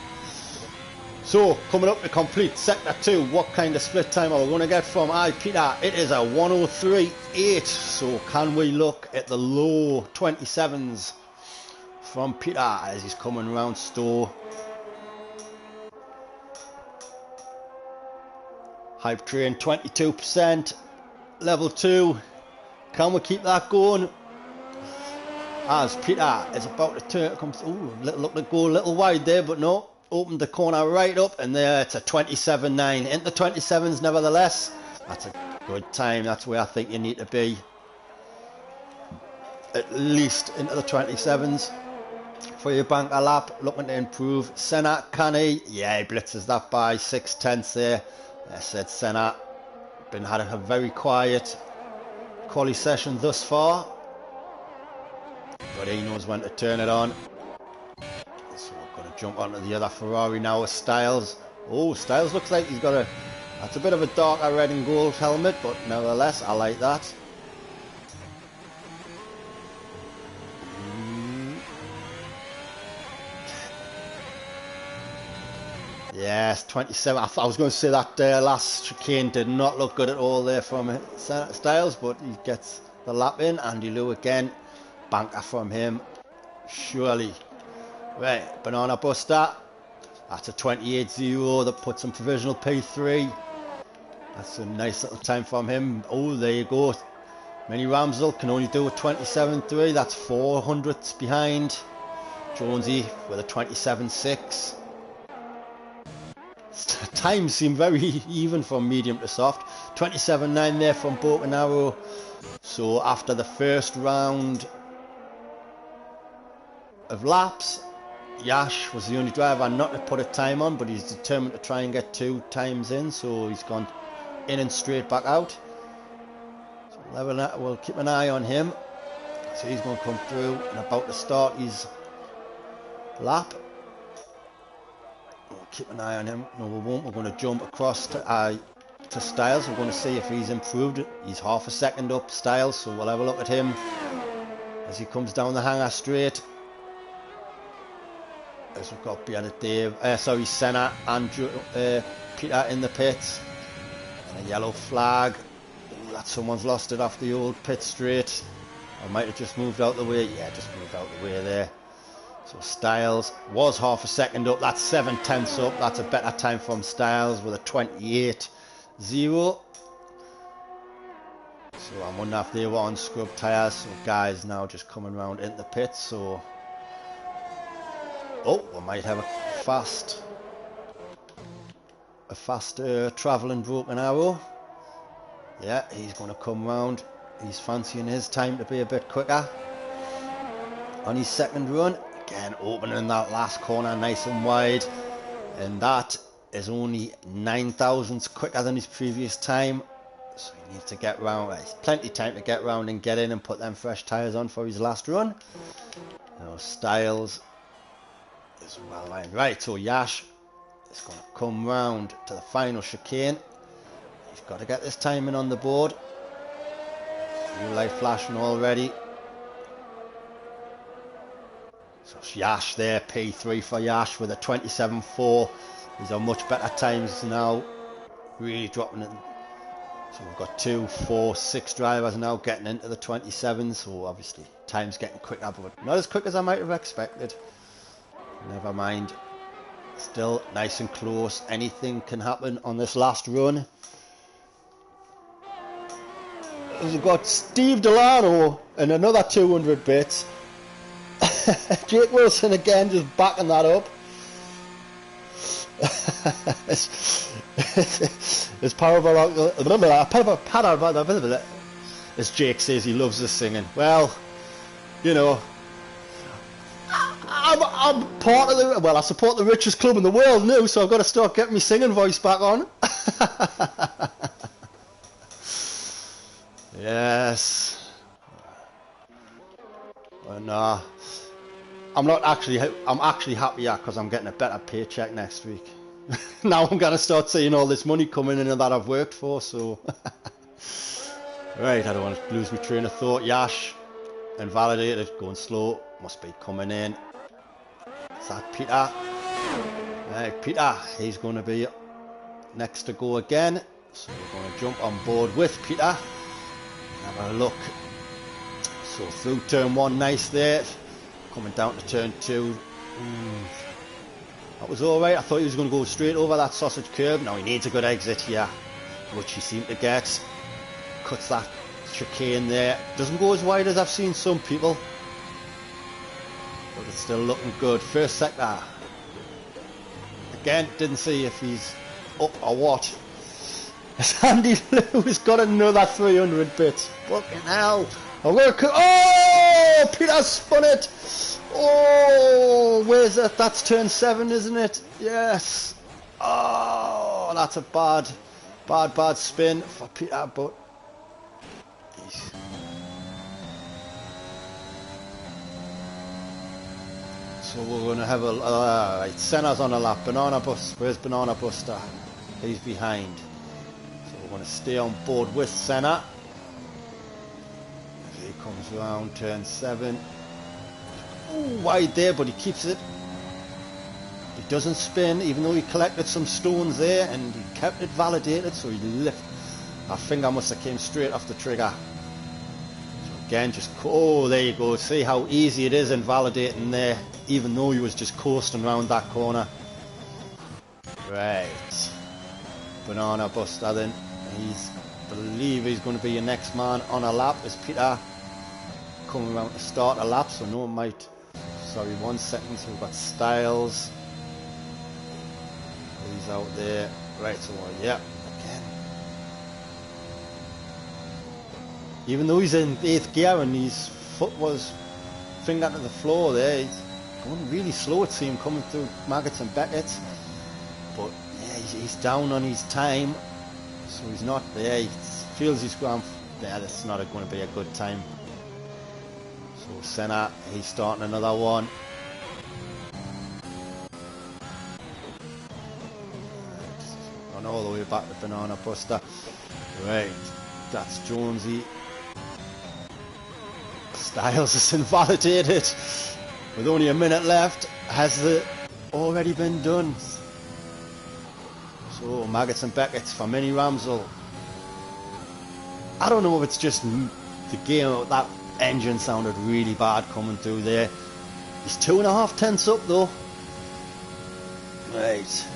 So, coming up to complete Sector 2, what kind of split time are we going to get from Peter? It is a 103.8. So, can we look at the low 27s from Peter as he's coming around Stowe? Hype train 22%. Level 2. Can we keep that going? As Peter is about to turn, comes, look to go a little wide there, but no. Opened the corner right up, and there it's a 27.9. Into 27s nevertheless. That's a good time. That's where I think you need to be. At least into the 27s for your banker lap. Looking to improve. Senna, can he? Yeah, he blitzes that by 6/10 there. I said Senna had a very quiet quali session thus far, but he knows when to turn it on. So we're going to jump onto the other Ferrari now with Styles. Oh, Styles looks like he's got that's a bit of a darker red and gold helmet, but nevertheless I like that. Yes, 27. I was going to say that last chicane did not look good at all there from Styles, but he gets the lap in. Andy Liu again. Banker from him. Surely. Right, Banana Buster. That's a 28.0 that puts him provisional P3. That's a nice little time from him. Oh, there you go. Mini Ramsel can only do a 27.3. That's 400ths behind. Jonesy with a 27.6. Times seem very even from medium to soft. 27.9 there from Broken Arrow. So after the first round of laps, Yash was the only driver not to put a time on, but he's determined to try and get 2 times in, so he's gone in and straight back out. So we'll keep an eye on him. So he's going to come through and about to start his lap. We'll keep an eye on him. No, we won't. We're going to jump across to Styles. We're going to see if he's improved. He's half a second up, Styles, so we'll have a look at him as he comes down the hanger straight. As we've got Dave, Senna and Peter in the pits. And a yellow flag. Ooh, that someone's lost it off the old pit straight. I might have just moved out the way. Yeah, just moved out the way there. So Styles was half a second up. That's 7/10 up. That's a better time from Styles with a 28.0. So I wonder if they were on scrub tyres. So guys now just coming round into the pits. So we might have a fast travelling Broken Arrow. Yeah, he's going to come round. He's fancying his time to be a bit quicker on his second run. Again, opening that last corner nice and wide, and that is only 9 thousandths quicker than his previous time. So he needs to get round. There's plenty of time to get round and get in and put them fresh tyres on for his last run. Now Styles is well lined. Right, so Yash is going to come round to the final chicane. He's got to get this timing on the board. New light flashing already. So Yash there, P3 for Yash with a 27.4. These are much better times now. Really dropping it. So we've got 2, 4, 6 drivers now getting into the 27s. So obviously time's getting quicker, but not as quick as I might have expected. Never mind. Still nice and close. Anything can happen on this last run. We've got Steve Delano and another 200 bits. Jake Wilson again just backing that up. It's powerful, as Jake says he loves the singing. Well, you know, I'm part of the, I support the richest club in the world now, so I've got to start getting my singing voice back on. Yes. And I'm actually happier because I'm getting a better paycheck next week. Now I'm going to start seeing all this money coming in that I've worked for, so. Right, I don't want to lose my train of thought. Yash, invalidated, going slow, must be coming in. Is that Peter? Right, Peter, he's going to be next to go again. So we're going to jump on board with Peter. Have a look. So through turn 1, nice there. Coming down to turn 2. That was alright. I thought he was going to go straight over that sausage curb. Now he needs a good exit here, which he seemed to get. Cuts that chicane there. Doesn't go as wide as I've seen some people, but it's still looking good. First sector. Again, didn't see if he's up or what. Andy Liu has got another 300 bits. Fucking hell. I'm going to... Oh! Peter spun it! Oh! Where's that? That's turn 7, isn't it? Yes! Oh! That's a bad spin for Peter, but... So we're going to have a... right, Senna's on a lap. Banana Buster. Where's Banana Buster? He's behind. We're going to stay on board with Senna. As he comes round turn 7. Ooh, wide there, but he keeps it. He doesn't spin, even though he collected some stones there and he kept it validated, so he lift. That finger must have came straight off the trigger. So again, just, oh, there you go. See how easy it is in validating there, even though he was just coasting around that corner. Right. Banana Buster then. I believe he's going to be your next man on a lap as Peter coming around to start a lap, so no one might. Sorry, 1 second. So we've got Styles. He's out there. Right, so yeah, again. Even though he's in 8th gear and his foot was finger to the floor there, he's going really slow, it seemed, coming through Maggots and Beckett. But yeah, he's down on his time, so he's not there. He feels he's going there. That's not going to be a good time. So Senna, he's starting another one. Gone all the way back to Banana Buster. Right, that's Jonesy. Styles is invalidated with only a minute left. Has it already been done? So Maggots and Beckett's for Mini Ramsel. I don't know if it's just the game, that engine sounded really bad coming through there. He's 2.5 tenths up though. Right.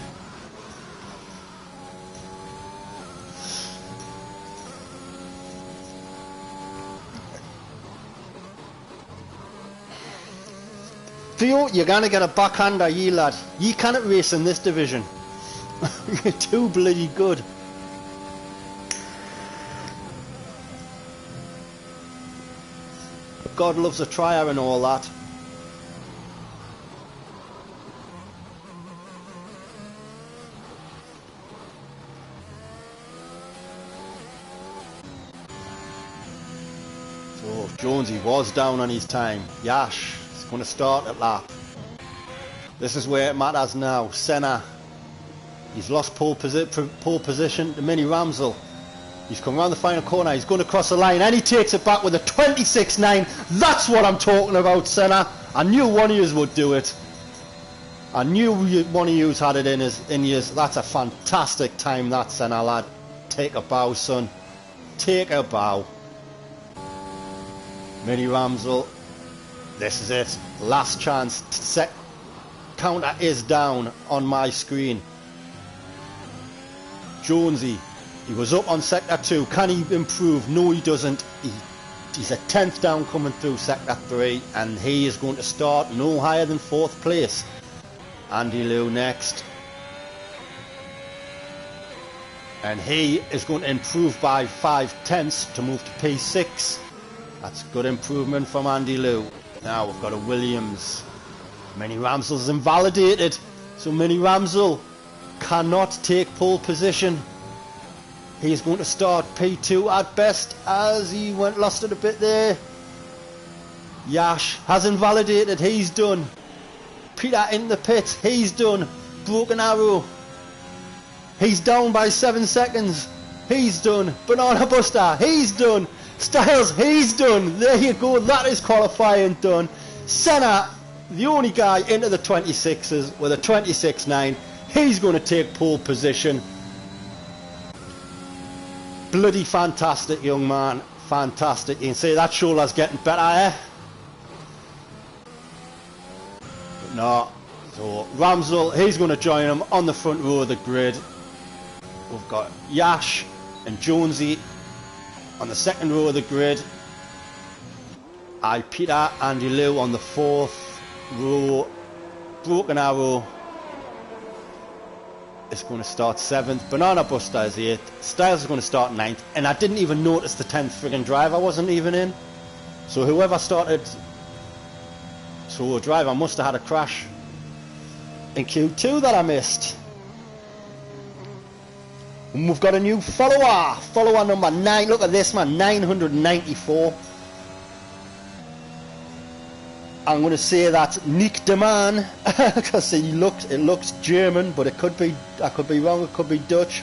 Theo, you're gonna get a backhander, ye lad. You cannot race in this division. You're too bloody good. God loves a trier and all that. So Jonesy was down on his time. Yash is going to start at lap. This is where it matters now. Senna. He's lost pole position to Mini Ramsel. He's come around the final corner. He's going to cross the line and he takes it back with a 26.9. That's what I'm talking about, Senna. I knew one of you would do it. I knew one of you had it in yours. That's a fantastic time, that, Senna, lad. Take a bow, son. Take a bow. Mini Ramsel. This is it. Last chance. Counter is down on my screen. Jonesy, he was up on sector 2. Can he improve? No, he doesn't. He's a 10th down coming through sector 3, and he is going to start no higher than 4th place. Andy Liu next, and he is going to improve by 5 tenths to move to P6. That's good improvement from Andy Liu. Now we've got a Williams. Mini Ramsel's invalidated, so Mini Ramsel cannot take pole position. He's going to start P2 at best, as he lost it a bit there. Yash has invalidated. He's done. Peter in the pit. He's done. Broken Arrow. He's down by 7 seconds. He's done. Banana Buster. He's done. Styles. He's done. There you go. That is qualifying done. Senna, the only guy into the 26s with a 26.9. He's going to take pole position. Bloody fantastic, young man. Fantastic. You can see that shoulder's getting better, eh? But no. So Ramsel, he's going to join him on the front row of the grid. We've got Yash and Jonesy on the second row of the grid. Peter, Andy Liu on the 4th row. Broken Arrow is going to start 7th. Banana Buster is 8th. Styles is going to start 9th. And I didn't even notice the 10th friggin' driver wasn't even in. So whoever started... So a driver must have had a crash in Q2 that I missed. And we've got a new follower. Follower number 9. Look at this, man. 994. I'm going to say that's Nick de Man, because it looks German, but it could be, I could be wrong, it could be Dutch.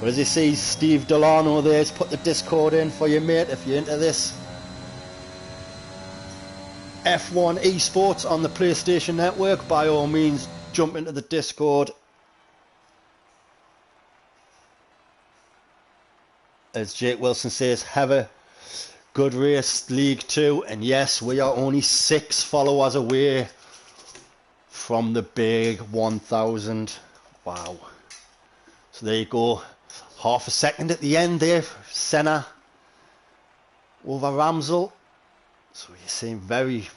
But as you see, Steve Delano there's put the Discord in for you, mate, if you're into this. F1 esports on the PlayStation Network, by all means jump into the Discord. As Jake Wilson says, have a good race, League 2. And yes, we are only 6 followers away from the big 1,000. Wow. So there you go. Half a second at the end there. Senna over Ramsell. So you seem very,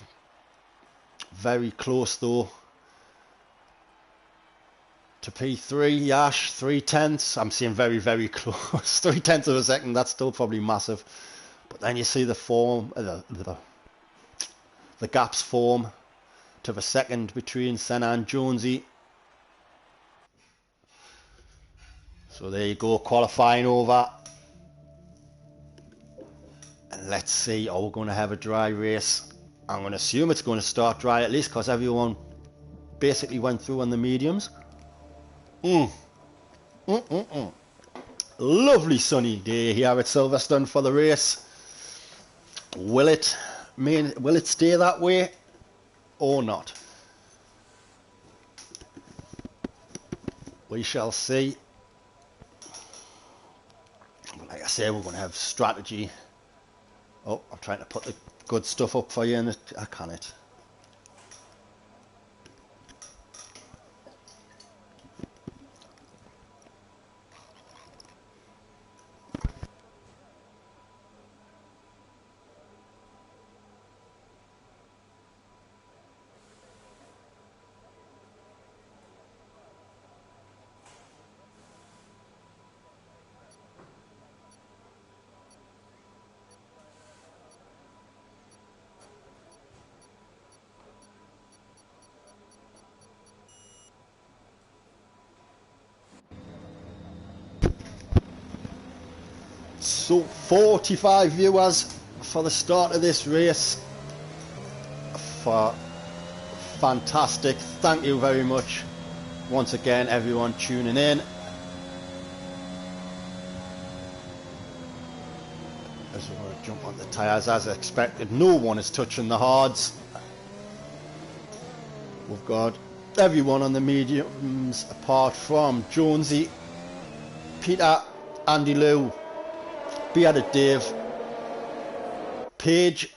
very close though to P3. Yash, 3/10. I'm seeing very, very close. 3/10 of a second. That's still probably massive. But then you see the form, the gaps form to the second between Senna and Jonesy. So there you go, qualifying over. And let's see, are we going to have a dry race? I'm going to assume it's going to start dry at least because everyone basically went through on the mediums. Lovely sunny day here at Silverstone for the race. Will it stay that way or not? We shall see. Like I say, we're going to have strategy. Oh, I'm trying to put the good stuff up for you and I can't. So 45 viewers for the start of this race. Fantastic. Thank you very much once again everyone tuning in. As we're going to jump on the tyres as expected, no one is touching the hards. We've got everyone on the mediums apart from Jonesy, Peter, Andy Lou, Bearded Dave, Page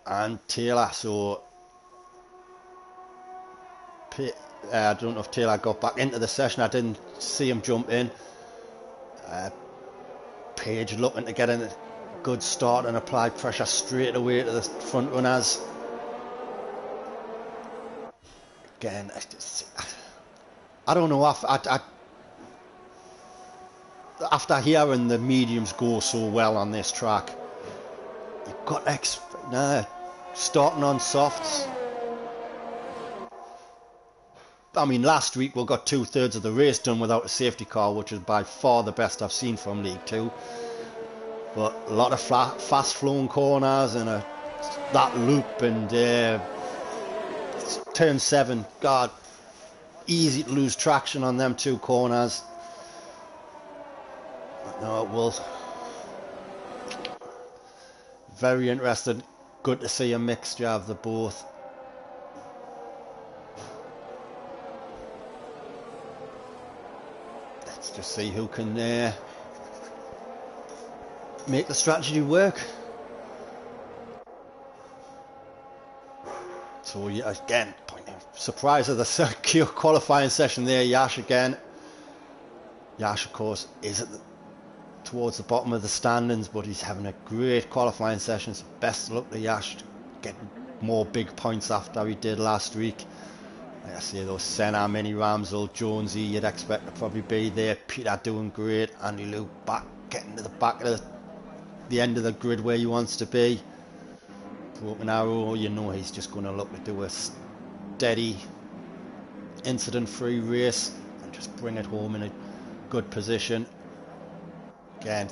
and Taylor. So I don't know if Taylor got back into the session. I didn't see him jump in. Page looking to get a good start and apply pressure straight away to the front runners. Again, I don't know. After hearing the mediums go so well on this track, you've got starting on softs. I mean, last week we got 2/3 of the race done without a safety car, which is by far the best I've seen from League 2. But a lot of fast flowing corners and that loop and turn 7, God, easy to lose traction on them 2 corners. No, it will. Very interested. Good to see a mixture of the both. Let's just see who can make the strategy work. So yeah, again, surprise of the secure qualifying session there. Yash again. Yash, of course, is towards the bottom of the standings, but he's having a great qualifying session. So best of luck to Yash to get more big points after he did last week. Like I say, those Senna, Mini Ramsell, Jonesy, you'd expect to probably be there. Peter doing great. Andy Lou getting to the back of the end of the grid where he wants to be. Broken Arrow, you know he's just going to look to do a steady, incident-free race and just bring it home in a good position. Again,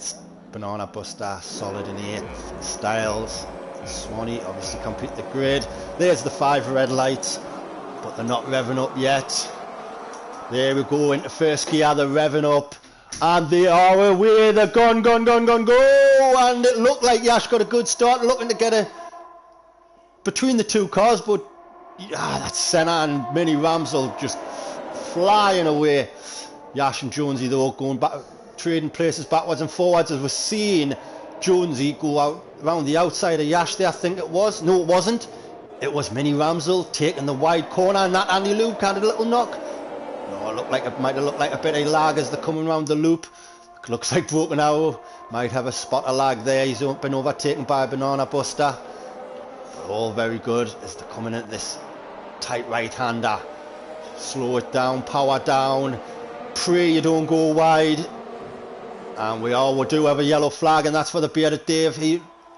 Banana Buster solid in 8th. Styles, Swanee obviously complete the grid. There's the 5 red lights, but they're not revving up yet. There we go into first gear, they're revving up, and they are away. They're gone, go! And it looked like Yash got a good start, looking to get between the 2 cars, but That's Senna and Mini Ramsel just flying away. Yash and Jonesy though going back, trading places backwards and forwards, as we're seeing Jonesy go out around the outside of Yash there, I think it was. No, it wasn't. It was Mini Ramsel taking the wide corner, and that Andy Lou had a little knock. No, it might have looked like a bit of lag as they're coming around the loop. Looks like Broken Arrow might have a spot of lag there. He's been overtaken by a Banana Buster. But all very good as they're coming at this tight right-hander. Slow it down, power down. Pray you don't go wide. And we do have a yellow flag, and that's for the Bearded Dave.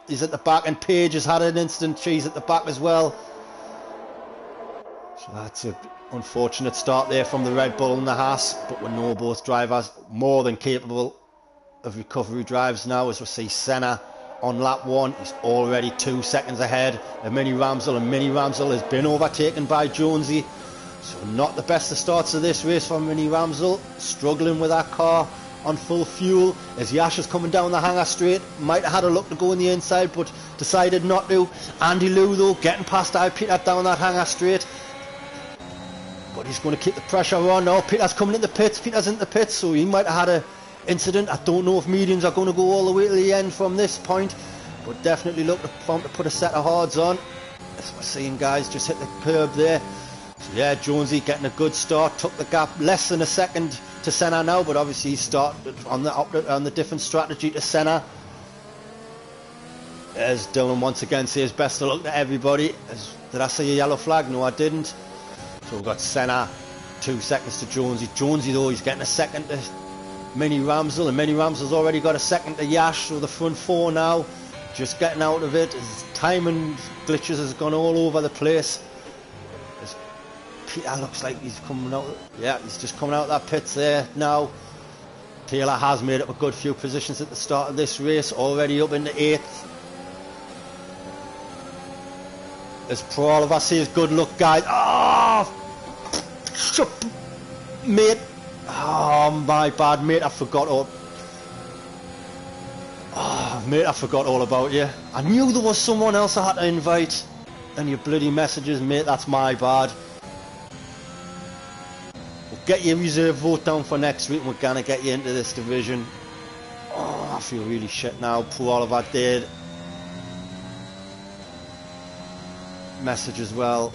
He's at the back, and Paige has had an instant. She's at the back as well. So that's an unfortunate start there from the Red Bull and the Haas, but we know both drivers more than capable of recovery drives now, as we see Senna on lap 1. He's already 2 seconds ahead of Mini Ramsel, and Mini Ramsel has been overtaken by Jonesy. So not the best of starts of this race for Mini Ramsel, struggling with that car on full fuel as Yash is coming down the hangar straight. Might have had a look to go on the inside but decided not to. Andy Lou though getting past Peter down that hangar straight, but he's going to keep the pressure on now. Peter's coming in the pits. Peter's in the pits, so he might have had an incident. I don't know if mediums are going to go all the way to the end from this point, but definitely look for him to put a set of hards on. As we're seeing guys just hit the curb there. So yeah, Jonesy getting a good start, took the gap less than a second to Senna now, but obviously he started on the different strategy to Senna. As Dylan once again says, best of luck to everybody. Did I see a yellow flag? No, I didn't. So we've got Senna 2 seconds to Jonesy. Jonesy though, he's getting a second to Mini Ramsel, and Mini Ramsel's already got a second to Yash. So the front four now just getting out of it. His timing glitches has gone all over the place. Peter looks like he's coming out. Yeah, he's just coming out of that pits there now. Taylor has made up a good few positions at the start of this race, already up into 8th. As all of us says, good luck guys. Mate. Oh my bad mate, I forgot all. Mate, I forgot all about you. I knew there was someone else I had to invite, and your bloody messages, mate, that's my bad. Get your reserve vote down for next week and we're gonna get you into this division. Oh, I feel really shit now. Poor Oliver did. Message as well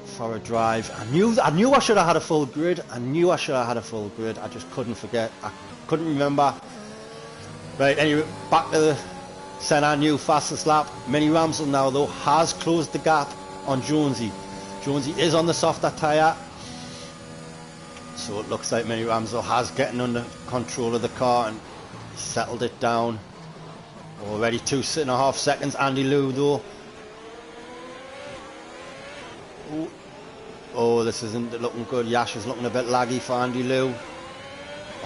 for a drive. I knew I should have had a full grid. I just couldn't forget. I couldn't remember. Right, anyway, back to the Senna new fastest lap. Mini Ramsel now though has closed the gap on Jonesy. Jonesy is on the softer tyre. So it looks like Mini Ramsel has getting under control of the car and settled it down. Already 2.5 seconds. Andy Lou though. Oh, this isn't looking good. Yash is looking a bit laggy for Andy Lou. Or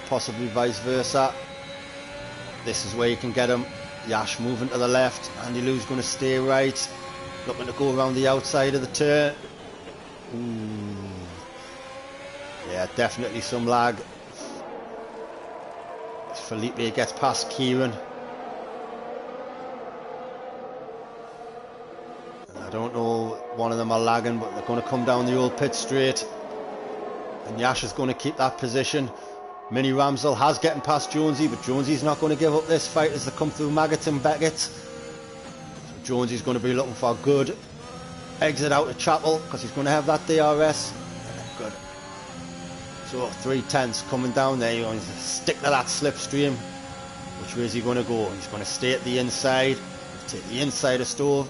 possibly vice versa. This is where you can get him. Yash moving to the left. Andy Lou's going to stay right. Looking to go around the outside of the turn. Ooh. Yeah, definitely some lag. Felipe gets past Kieran. I don't know, one of them are lagging, but they're going to come down the old pit straight. And Yash is going to keep that position. Mini Ramsel has getting past Jonesy, but Jonesy's not going to give up this fight as they come through Maggots and Beckett. So Jonesy's going to be looking for a good exit out of Chapel because he's going to have that DRS. Good. So 3/10 coming down there. He's going to stick to that slipstream. Which way is he going to go? He's going to stay at the inside. Take the inside of Stove.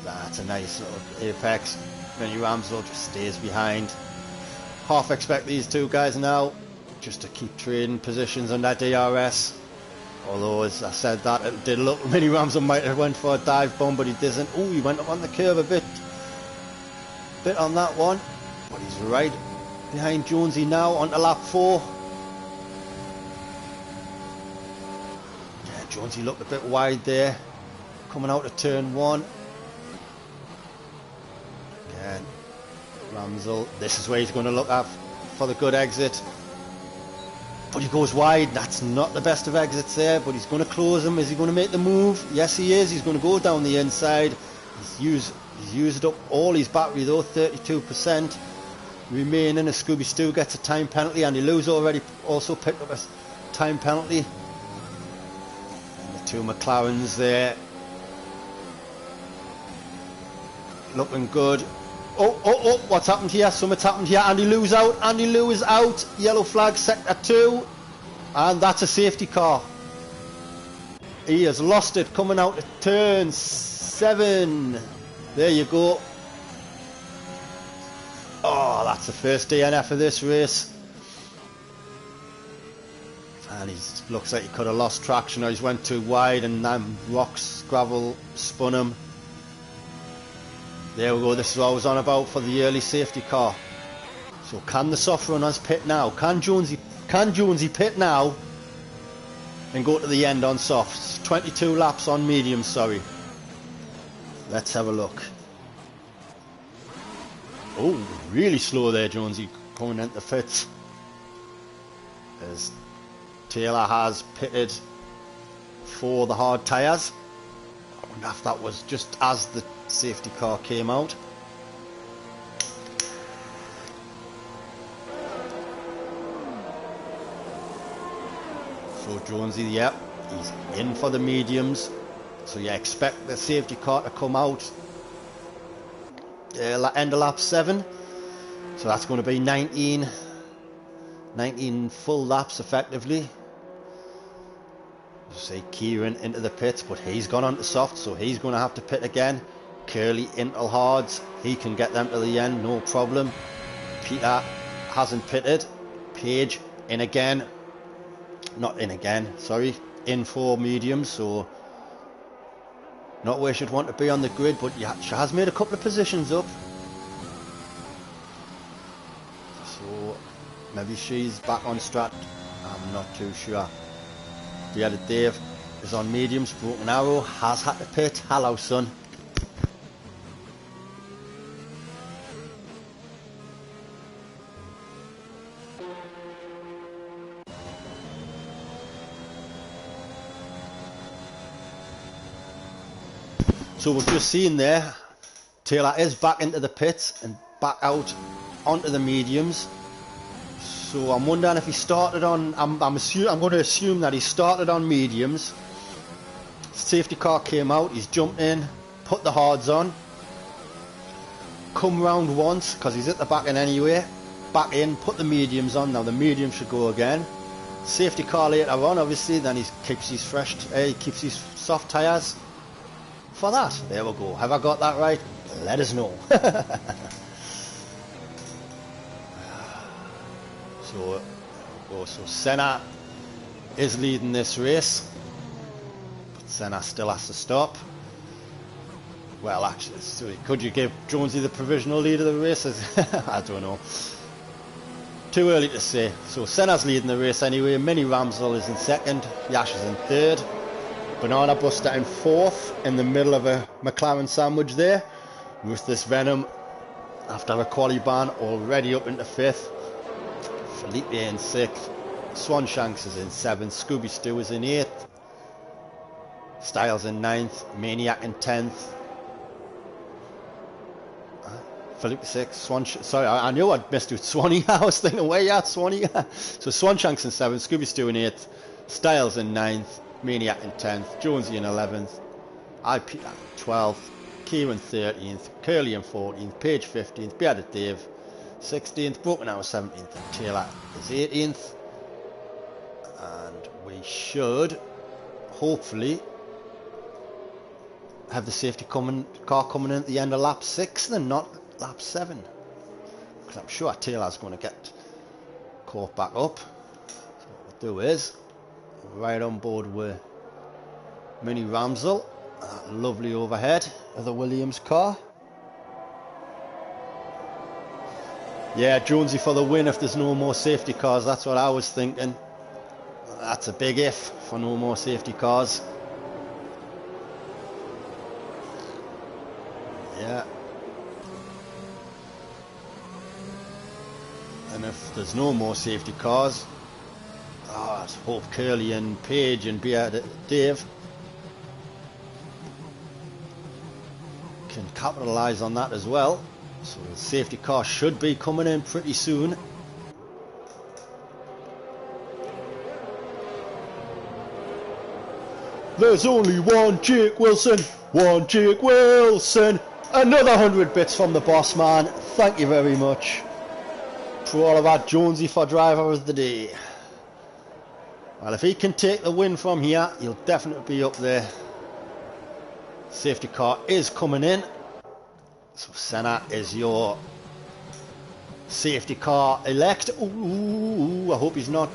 That's a nice little apex. Mini Ramsel just stays behind. Half expect these two guys now just to keep trading positions on that DRS. Although, as I said that, it did look, Mini Ramsel might have went for a dive bomb, but he doesn't. Oh, he went up on the curve a bit on that one. But he's right behind Jonesy now onto lap 4. Yeah, Jonesy looked a bit wide there. Coming out of turn 1. Again, Ramsel, this is where he's going to look at for the good exit. But he goes wide. That's not the best of exits there, but he's going to close him. Is he going to make the move? Yes, he is. He's going to go down the inside. He's used He's used up all his battery though, 32% remaining. As Scooby Stu gets a time penalty, and Lou's already also picked up a time penalty. And the two McLarens there looking good. Oh, what's happened here? Something's happened here. Andy Lou's out. Andy Lou is out. Yellow flag, sector 2. And that's a safety car. He has lost it coming out of turn 7. There you go. Oh, that's the first DNF of this race. And he looks like he could have lost traction, or he's went too wide and rocks, gravel spun him. There we go, this is what I was on about for the early safety car. So can the soft runners pit now? Can Jonesy pit now and go to the end on softs? 22 laps on medium, sorry. Let's have a look. Oh, really slow there, Jonesy, coming into pits. As Taylor has pitted for the hard tyres. I wonder if that was just as the safety car came out. So Jonesy, yep, he's in for the mediums. So you expect the safety car to come out end of lap 7. So that's going to be 19 full laps effectively. See Kieran into the pits, but he's gone on to soft, so he's going to have to pit again. Curly into hards, he can get them to the end, no problem. Peter hasn't pitted. Page in again, not in again, sorry, in for mediums, so not where she'd want to be on the grid, but yeah, she has made a couple of positions up. So maybe she's back on strat, I'm not too sure. Bearded Dave is on mediums. Broken Arrow has had to pit. Hello, son. So we've just seen there, Taylor is back into the pits and back out onto the mediums. So I'm wondering if he started on, I'm going to assume that he started on mediums. Safety car came out, he's jumped in, put the hards on, come round once, because he's at the back end anyway, back in, put the mediums on. Now the mediums should go again. Safety car later on, obviously, then he keeps his soft tyres for that. There we go. Have I got that right? Let us know. So Senna is leading this race, but Senna still has to stop. Well, actually, could you give Jonesy the provisional lead of the race? I don't know. Too early to say. So Senna's leading the race anyway. Mini Ramsel is in second. Yash is in third. Banana Buster in fourth, in the middle of a McLaren sandwich there. Ruthless Venom, after a quali ban, already up into fifth. Felipe in sixth. Swanshanks is in seventh. Scooby Stu is in eighth. Styles in ninth. Maniac in 10th. Felipe sixth. Sorry, I knew I'd missed with Swanee. I was thinking, where you at, Swanee? So Swanshanks in seventh. Scooby Stu in eighth. Styles in ninth. Maniac in 10th. Jonesy in 11th. IP 12th. Kieran 13th. Curly in 14th. Page 15th. Bearded Dave 16th. Broken Arrow 17th. And Taylor is 18th. And we should hopefully have the safety car coming in at the end of lap 6 and not lap 7. Because I'm sure Taylor's going to get caught back up. So what we'll do is right on board with Mini Ramsel. That lovely overhead of the Williams car. Yeah, Jonesy for the win if there's no more safety cars. That's what I was thinking. That's a big if for no more safety cars. Yeah. And if there's no more safety cars, let's hope Curly and Page and Dave can capitalise on that as well. So the safety car should be coming in pretty soon. There's only one Jake Wilson, Another 100 bits from the boss man. Thank you very much. For all of that, Jonesy for driver of the day. Well, if he can take the win from here, he'll definitely be up there. Safety car is coming in. So Senna is your safety car elect. Ooh, I hope he's not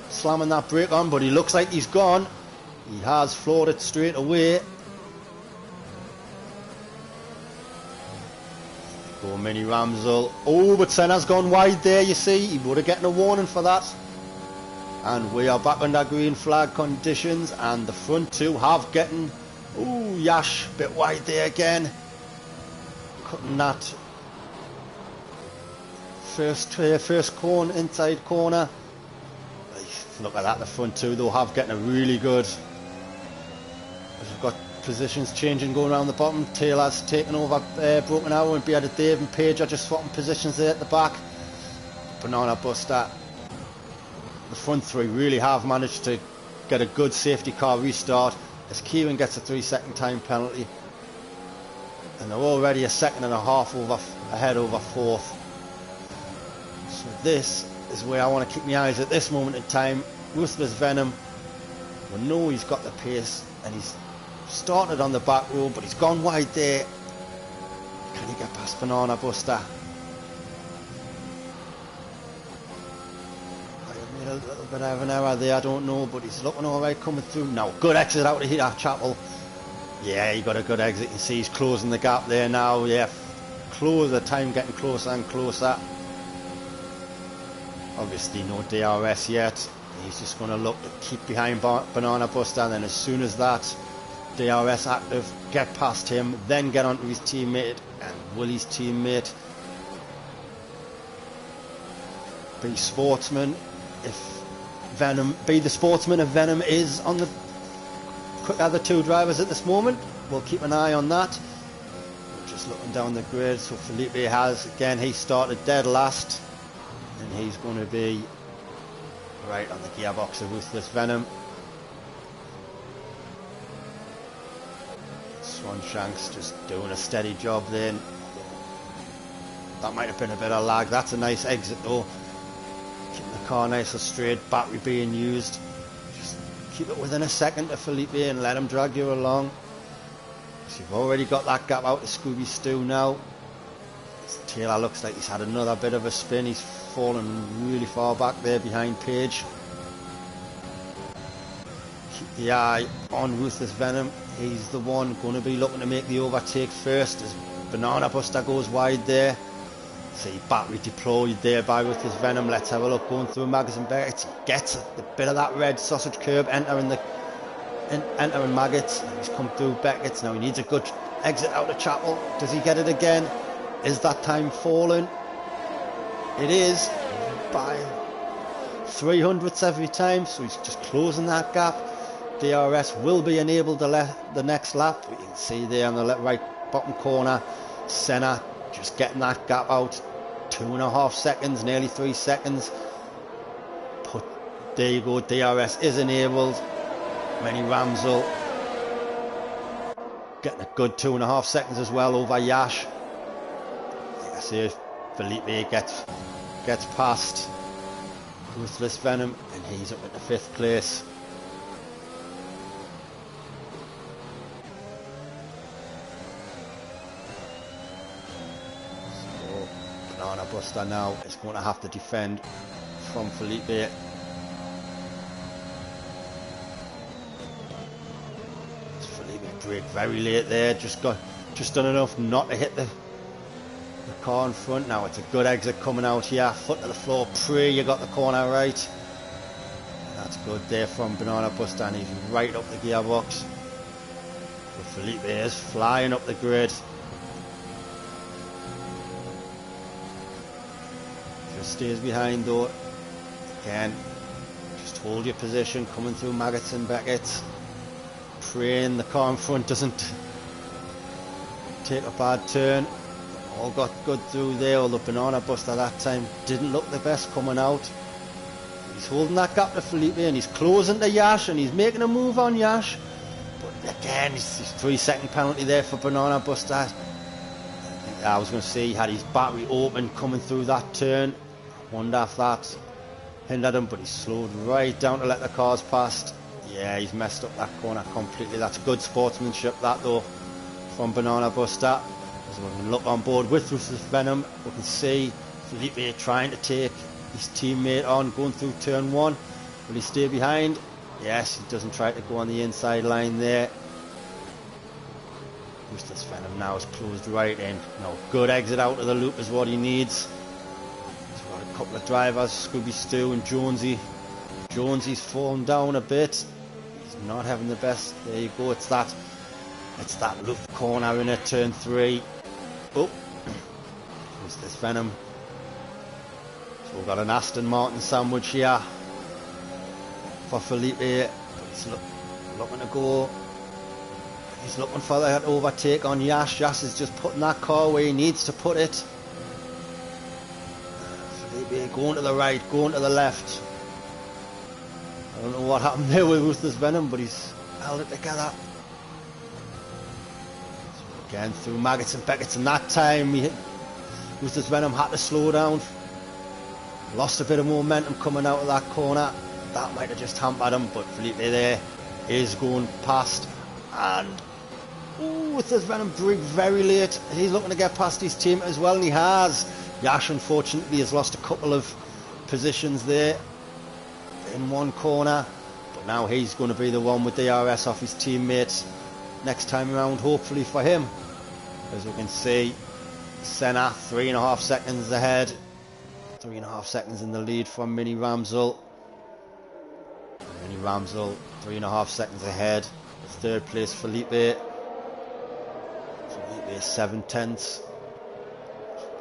slamming that brake on, but he looks like he's gone. He has floored it straight away. Go Mini Ramsel. Oh, but Senna's gone wide there, you see. He would have gotten a warning for that. And we are back under green flag conditions. And the front two have gotten... Ooh, Yash, a bit wide there again. Cutting that first corner, inside corner. Look at that, the front two though have getting a really good... We've got positions changing going around the bottom. Taylor's taken over Broken Arrow, and Bearded Dave and Page are just swapping positions there at the back. Banana Buster. The front three really have managed to get a good safety car restart as Kieran gets a 3-second time penalty. And they're already a second and a half ahead over fourth. So this is where I want to keep my eyes at this moment in time. Ruthless Venom. We know he's got the pace and he's started on the back row, but he's gone wide there. Can he get past Banana Buster? Might have made a little bit of an error there, I don't know, but he's looking alright coming through now. Good exit out of here, Chapel. Yeah, he got a good exit. You see he's closing the gap there now. Yeah, the time getting closer and closer. Obviously no DRS yet. He's just going to look to keep behind Banana Buster, and then as soon as that DRS active, get past him, then get onto his teammate, and will his teammate be sportsman if Venom be the sportsman if Venom is on the other two drivers at this moment? We'll keep an eye on that. We're just looking down the grid. So Felipe has again, he started dead last, and he's going to be right on the gearbox of Ruthless Venom. Swanshanks just doing a steady job then. That might have been a bit of lag. That's a nice exit though. Keeping the car nice and straight, battery being used. Just keep it within a second to Felipe and let him drag you along. So you've already got that gap out to Scooby Stew now. Taylor looks like he's had another bit of a spin. He's fallen really far back there behind Page. Keep the eye on Ruthless Venom. He's the one going to be looking to make the overtake first as Banana Buster goes wide there. See battery deployed there by Ruthless Venom. Let's have a look going through Maggots. He gets a bit of that red sausage curb entering Maggots. He's come through Beckett's. Now he needs a good exit out of Chapel. Does he get it again? Is that time falling? It is by 300ths every time, so he's just closing that gap. DRS will be enabled the next lap. We can see there on the right bottom corner, Senna just getting that gap out. 2.5 seconds, nearly 3 seconds. There you go, DRS is enabled. Mini Ramsel getting a good 2.5 seconds as well over Yash. Like I say, Felipe gets past Ruthless Venom and he's up at the 5th place. So Banana Buster now is going to have to defend from Felipe. Felipe brake very late there, just done enough not to hit the car in front. Now it's a good exit coming out here, foot to the floor, pray you got the corner right. That's good there from Banana Buster, and he's right up the gearbox. So Felipe is flying up the grid. Just stays behind though. Again, just hold your position coming through Maggots and Beckett. Praying the car in front doesn't take a bad turn. All got good through there. All the Banana Buster that time didn't look the best coming out. He's holding that gap to Felipe and he's closing to Yash and he's making a move on Yash. But again, it's his 3-second penalty there for Banana Buster. I was going to say he had his battery open coming through that turn. I wonder if that hindered him, but he slowed right down to let the cars past. Yeah, he's messed up that corner completely. That's good sportsmanship that though from Banana Buster. As we can look on board with Ruthless Venom, we can see Felipe trying to take his teammate on, going through turn 1. Will he stay behind? Yes, he doesn't try to go on the inside line there. Ruthless Venom now is closed right in. No, good exit out of the loop is what he needs. He's got a couple of drivers, Scooby Stu and Jonesy. Jonesy's fallen down a bit. He's not having the best. There you go. It's that loop corner in at turn 3. Oh, Ruthless Venom. So we've got an Aston Martin sandwich here for Felipe. He's looking to go. He's looking for that overtake on Yash. Yash is just putting that car where he needs to put it. Felipe going to the right, going to the left. I don't know what happened there with Ruthless Venom, but he's held it together. So again through Maggots and Beckett's, and that time Ruthless Venom had to slow down. Lost a bit of momentum coming out of that corner. That might have just hampered him, but Felipe there is going past. And Ruthless Venom brake very late. He's looking to get past his team as well, and he has. Yash unfortunately has lost a couple of positions there in one corner, but now he's going to be the one with DRS off his teammates next time around, hopefully for him. As we can see, Senna 3.5 seconds ahead, 3.5 seconds in the lead from Mini Ramsel. Mini Ramsel 3.5 seconds ahead. Third place Felipe. Felipe is 7/10.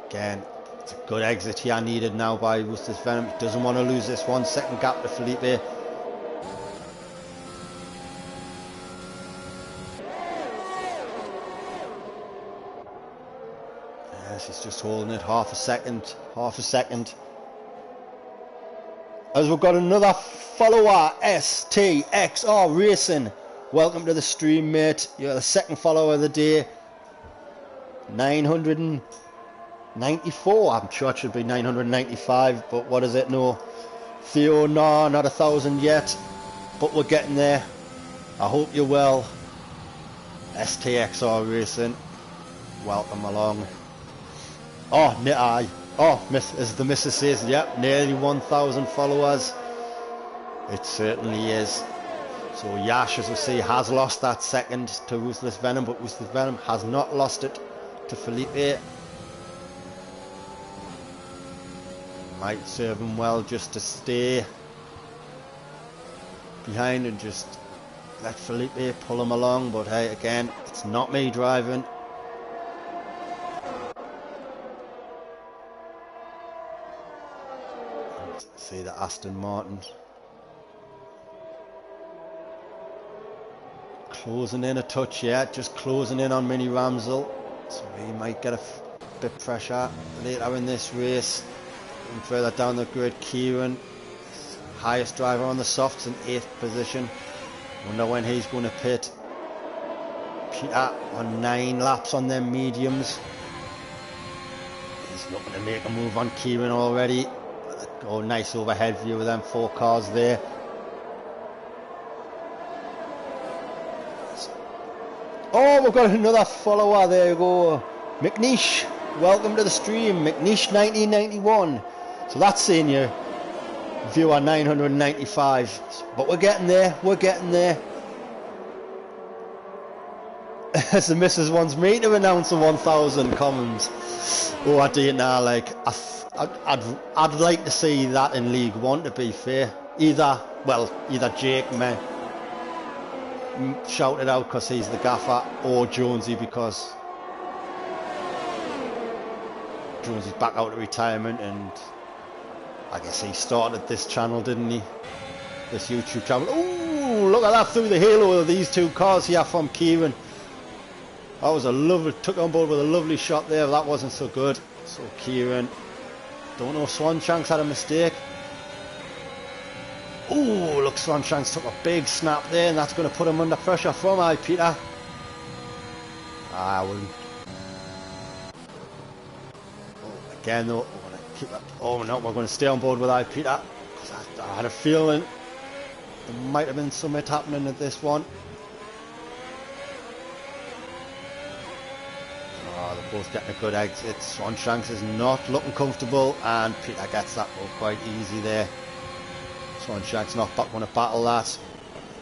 Again, it's a good exit here needed now by Ruthless Venom. He doesn't want to lose this 1 second gap to Felipe. Yes, he's just holding it half a second. As we've got another follower, STXR Racing. Welcome to the stream, mate. You're the second follower of the day. 994. I'm sure it should be 995, but what is it? No. Theo, no, not 1,000 yet. But we're getting there. I hope you're well. STXR Racing. Welcome along. Oh, as the missus says, yep, nearly 1,000 followers. It certainly is. So Yash, as we see, has lost that second to Ruthless Venom, but Ruthless Venom has not lost it to Felipe. Might serve him well just to stay behind and just let Felipe pull him along, but hey, again, it's not me driving. And see the Aston Martin closing in a touch, yeah, just closing in on Mini Ramsel, so he might get a bit pressure later in this race. And further down the grid, Kieran, highest driver on the softs, in 8th position. Wonder when he's going to pit. Peter on 9 laps on them mediums. He's looking to make a move on Kieran already. Oh, nice overhead view of them 4 cars there. Oh, we've got another follower. There you go. McNeish, welcome to the stream. McNeish 1991. So that's saying you viewer 995. But we're getting there. We're getting there. As the missus wants me to announce the 1,000 comments. Oh, I do it now. Like I'd like to see that in League One. To be fair, either Jake may shout it out because he's the gaffer, or Jonesy because Jonesy's back out of retirement, and I guess he started this channel, didn't he? This YouTube channel. Oh, look at that through the halo of these 2 cars here from Kieran. That was a lovely, took on board with a lovely shot there. That wasn't so good. So Kieran, don't know if Swanshanks had a mistake. Oh, look, Swanshanks took a big snap there, and that's going to put him under pressure from Peter. I wouldn't. Oh, again though, we're going to keep that. Oh no, we're going to stay on board with Peter. I had a feeling there might have been something happening at this one. Oh, they're both getting a good exit. Swanshanks is not looking comfortable, and Peter gets that one quite easy there. Swanshanks not going to battle that.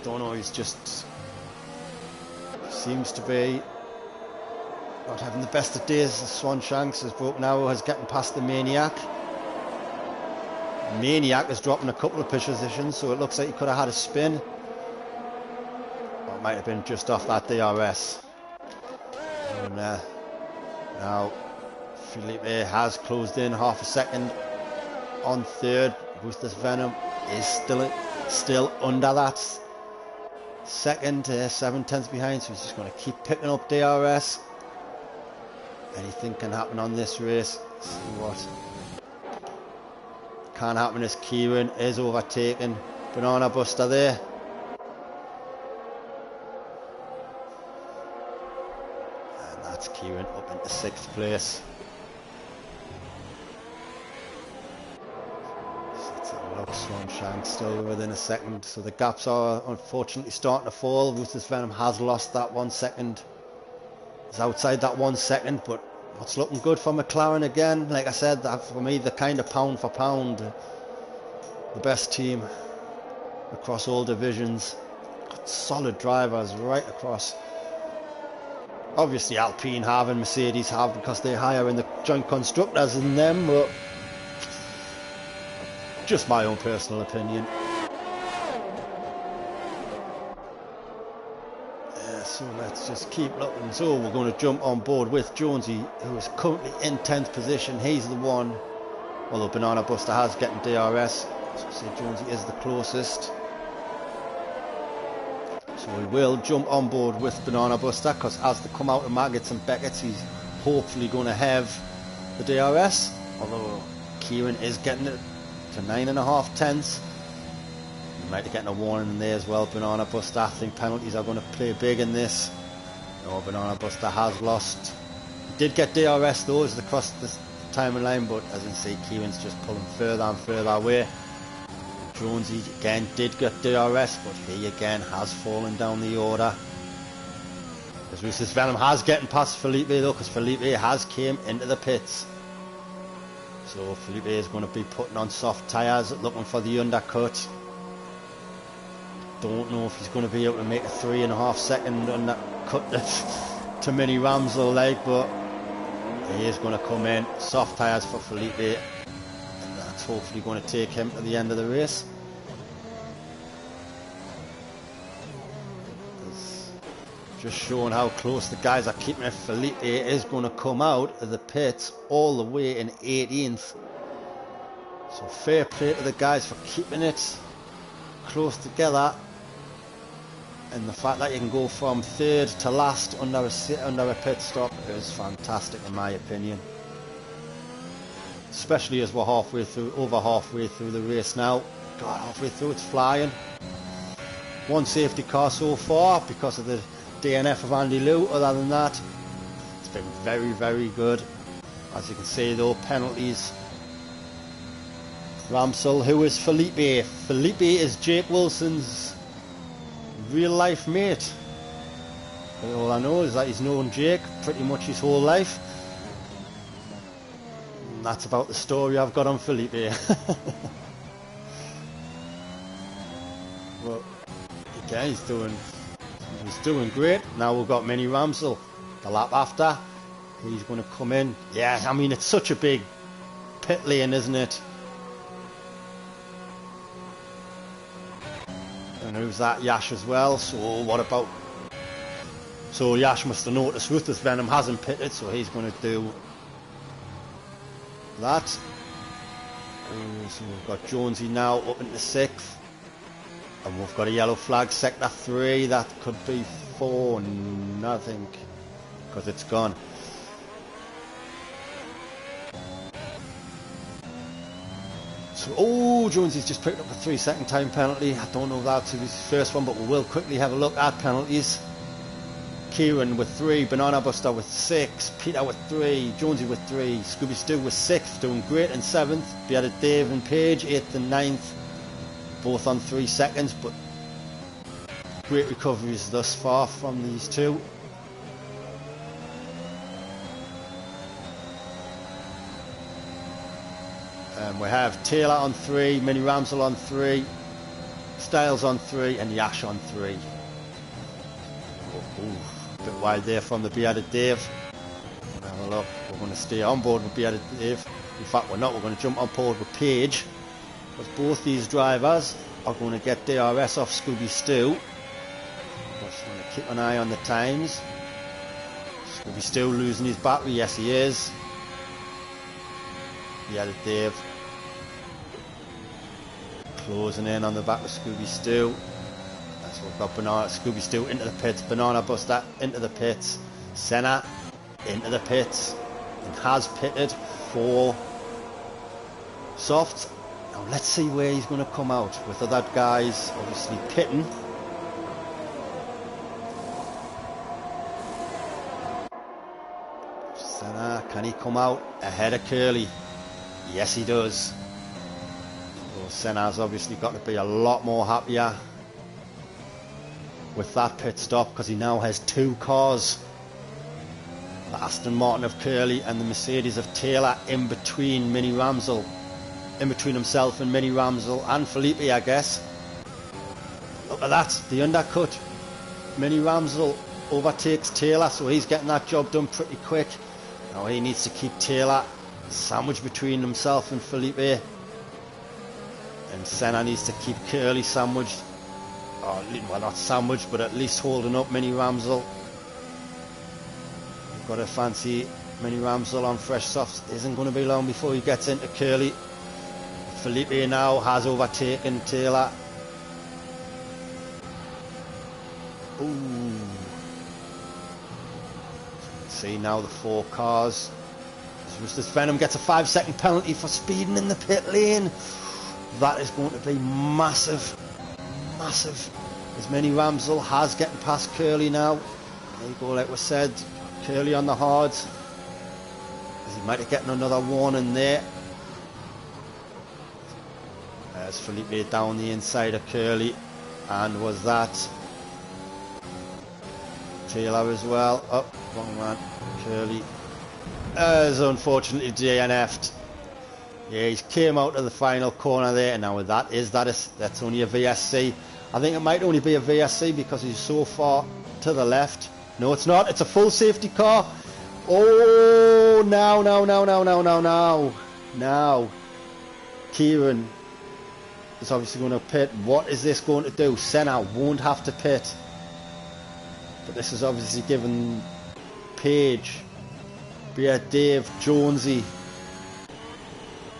Don't know, he's just seems to be not having the best of days. Swanshanks as Broken Arrow has getting past the Maniac. Maniac is dropping a couple of positions, so it looks like he could have had a spin. Or it might have been just off that DRS. And now Felipe has closed in half a second on third. Ruthless Venom is still under that second, 7/10 behind, so he's just going to keep picking up DRS. Anything can happen on this race. Let's see what can happen as Kieran is overtaken Banana Buster there. And that's Kieran up into 6th place. Swanshanks still within a second, so the gaps are unfortunately starting to fall. Ruthless Venom has lost that 1 second. It's outside that 1 second, but what's looking good for McLaren again. Like I said, that for me, the kind of pound for pound, the best team across all divisions. Got solid drivers right across. Obviously Alpine have and Mercedes have because they're higher in the joint constructors than them, but just my own personal opinion. So let's just keep looking. So we're going to jump on board with Jonesy, who is currently in 10th position. He's the one, although Banana Buster has getting DRS. So I say Jonesy is the closest. So we will jump on board with Banana Buster, because as they come out of Maggots and Beckett's, he's hopefully going to have the DRS. Although Kieran is getting it to 9.5 tenths. You might be getting a warning in there as well, Banana Buster. I think penalties are going to play big in this. No, Banana Buster has lost. He did get DRS though as they crossed the timing line, but as you see, Kieran's just pulling further and further away. Jonesy again did get DRS, but he again has fallen down the order. As Ruthless Venom has getting past Felipe though, because Felipe has came into the pits. So Felipe is going to be putting on soft tyres, looking for the undercut. Don't know if he's going to be able to make a 3.5 second undercut to Mini Ramsel like, but he is going to come in. Soft tyres for Felipe, and that's hopefully going to take him to the end of the race. Just showing how close the guys are keeping it. Felipe is going to come out of the pits all the way in 18th. So fair play to the guys for keeping it close together. And the fact that you can go from 3rd to last under a pit stop is fantastic in my opinion. Especially as we're over halfway through the race now. God, halfway through, it's flying. One safety car so far because of the DNF of Andy Liu. Other than that, it's been very, very good. As you can see though, penalties. Ramsel, who is Felipe? Felipe is Jake Wilson's real life mate. And all I know is that he's known Jake pretty much his whole life. And that's about the story I've got on Felipe. Well, again, he's doing great. Now we've got Mini Ramsel, the lap after. He's going to come in. Yeah, I mean, it's such a big pit lane, isn't it? And who's that? Yash as well. So what about... So Yash must have noticed Ruthless Venom hasn't pitted, so he's going to do that. So we've got Jonesy now up into 6th. And we've got a yellow flag, sector 3. That could be 4, I think. because it's gone. So, oh, Jonesy's just picked up a 3-second time penalty. I don't know if that's his first one, but we will quickly have a look at penalties. Kieran with 3, Banana Buster with 6, Peter with 3, Jonesy with 3, Scooby Stu with 6, doing great in 7th. Bearded Dave and Paige 8th and 9th, both on 3 seconds, but great recoveries thus far from these two. We have Taylor on 3, Mini Ramsel on 3, Styles on 3, and Yash on 3. A bit wide there from the Bearded Dave. Have a look. We're going to stay on board with Bearded Dave. In fact, we're not. We're going to jump on board with Paige, because both these drivers are going to get DRS off Scooby Stu. Just going to keep an eye on the times. Scooby Stu losing his battery. Yes, he is. Bearded Dave closing in on the back of Scooby Stu. So we've got Scooby Stu into the pits, Banana Buster into the pits, Senna into the pits, and has pitted for softs. Now let's see where he's going to come out with other guys obviously pitting. Senna, can he come out ahead of Curly? Yes, he does. So Senna's obviously got to be a lot more happier with that pit stop, because he now has 2 cars. The Aston Martin of Curly and the Mercedes of Taylor in between Mini Ramsel, in between himself and Mini Ramsel and Felipe, I guess. Look at that, the undercut. Mini Ramsel overtakes Taylor, so he's getting that job done pretty quick. Now he needs to keep Taylor sandwiched between himself and Felipe, and Senna needs to keep Curly sandwiched. Oh, well, not sandwiched, but at least holding up Mini Ramsel. You've got to fancy Mini Ramsel on fresh softs. Isn't going to be long before he gets into Curly. Felipe now has overtaken Taylor. Ooh. See now the 4 cars. Ruthless Venom gets a 5-second penalty for speeding in the pit lane. That is going to be massive. Massive. As Mini Ramsel has getting past Curly now. There you go, like we said, Curly on the hards. As he might be getting another warning there. There's Felipe down the inside of Curly. And was that Taylor as well? Oh, wrong man. Curly has unfortunately DNF'd. Yeah, he came out of the final corner there, and now that's only a VSC. I think it might only be a VSC because he's so far to the left. No, it's not. It's a full safety car. Oh, now. Kieran is obviously going to pit. What is this going to do? Senna won't have to pit. But this is obviously given Paige, Dave, Jonesy,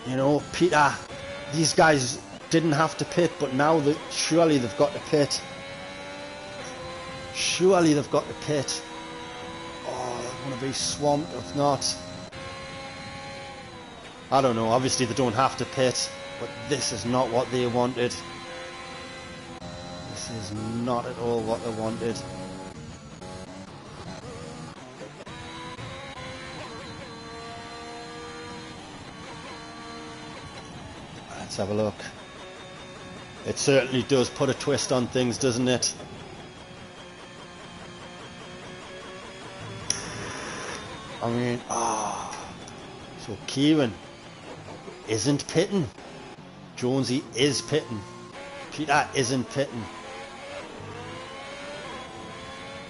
you know, Peter, these guys didn't have to pit, but now surely they've got to pit. Surely they've got to pit. Oh, they're going to be swamped if not. I don't know, obviously they don't have to pit, but this is not what they wanted. This is not at all what they wanted. Let's have a look. It certainly does put a twist on things, doesn't it? I mean, so Kieran isn't pitting. Jonesy is pitting. Peter isn't pitting.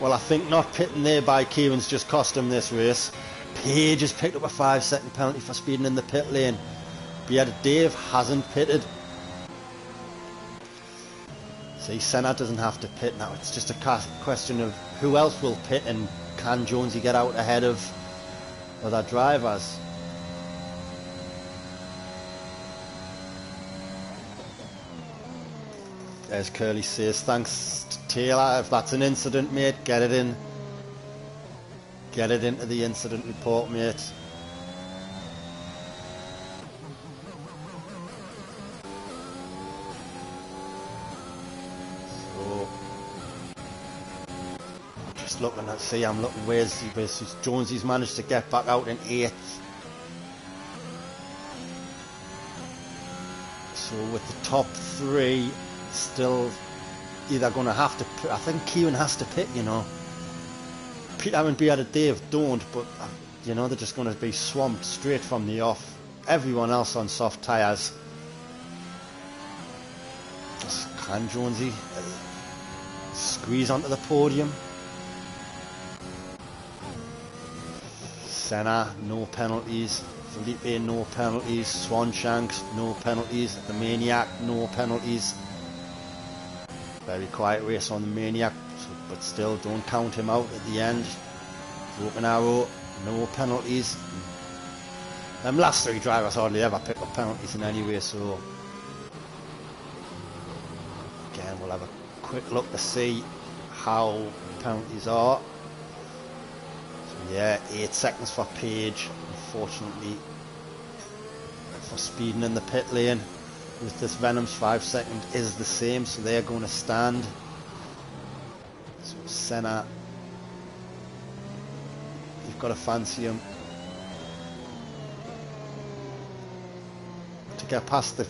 Well, I think not pitting there by Kieran's just cost him this race. Paige has picked up a 5-second penalty for speeding in the pit lane. Bearded Dave hasn't pitted. See, Senna doesn't have to pit now. It's just a question of who else will pit, and can Jonesy get out ahead of other drivers? As Curly says, thanks to Taylor. If that's an incident, mate, get it in. Get it into the incident report, mate. So, just looking at, see, I'm looking where's Jonesy's managed to get back out in 8th. So with the top 3 still either going to have to, I think Kieran has to pit, you know. Peter and Bearded Dave don't, but you know, they're just going to be swamped straight from the off. Everyone else on soft tyres. Can Jonesy squeeze onto the podium? Senna, no penalties. Felipe, no penalties. Swanshanks, no penalties. The Maniac, no penalties. Very quiet race on the Maniac, but still don't count him out at the end. Broken Arrow, no penalties. Them last 3 drivers hardly ever pick up penalties in any way, so again we'll have a quick look to see how penalties are. So yeah, 8 seconds for Page, unfortunately, for speeding in the pit lane. With this Venom's 5 second is the same, so they're going to stand. So Senna, you've got to fancy him to get past the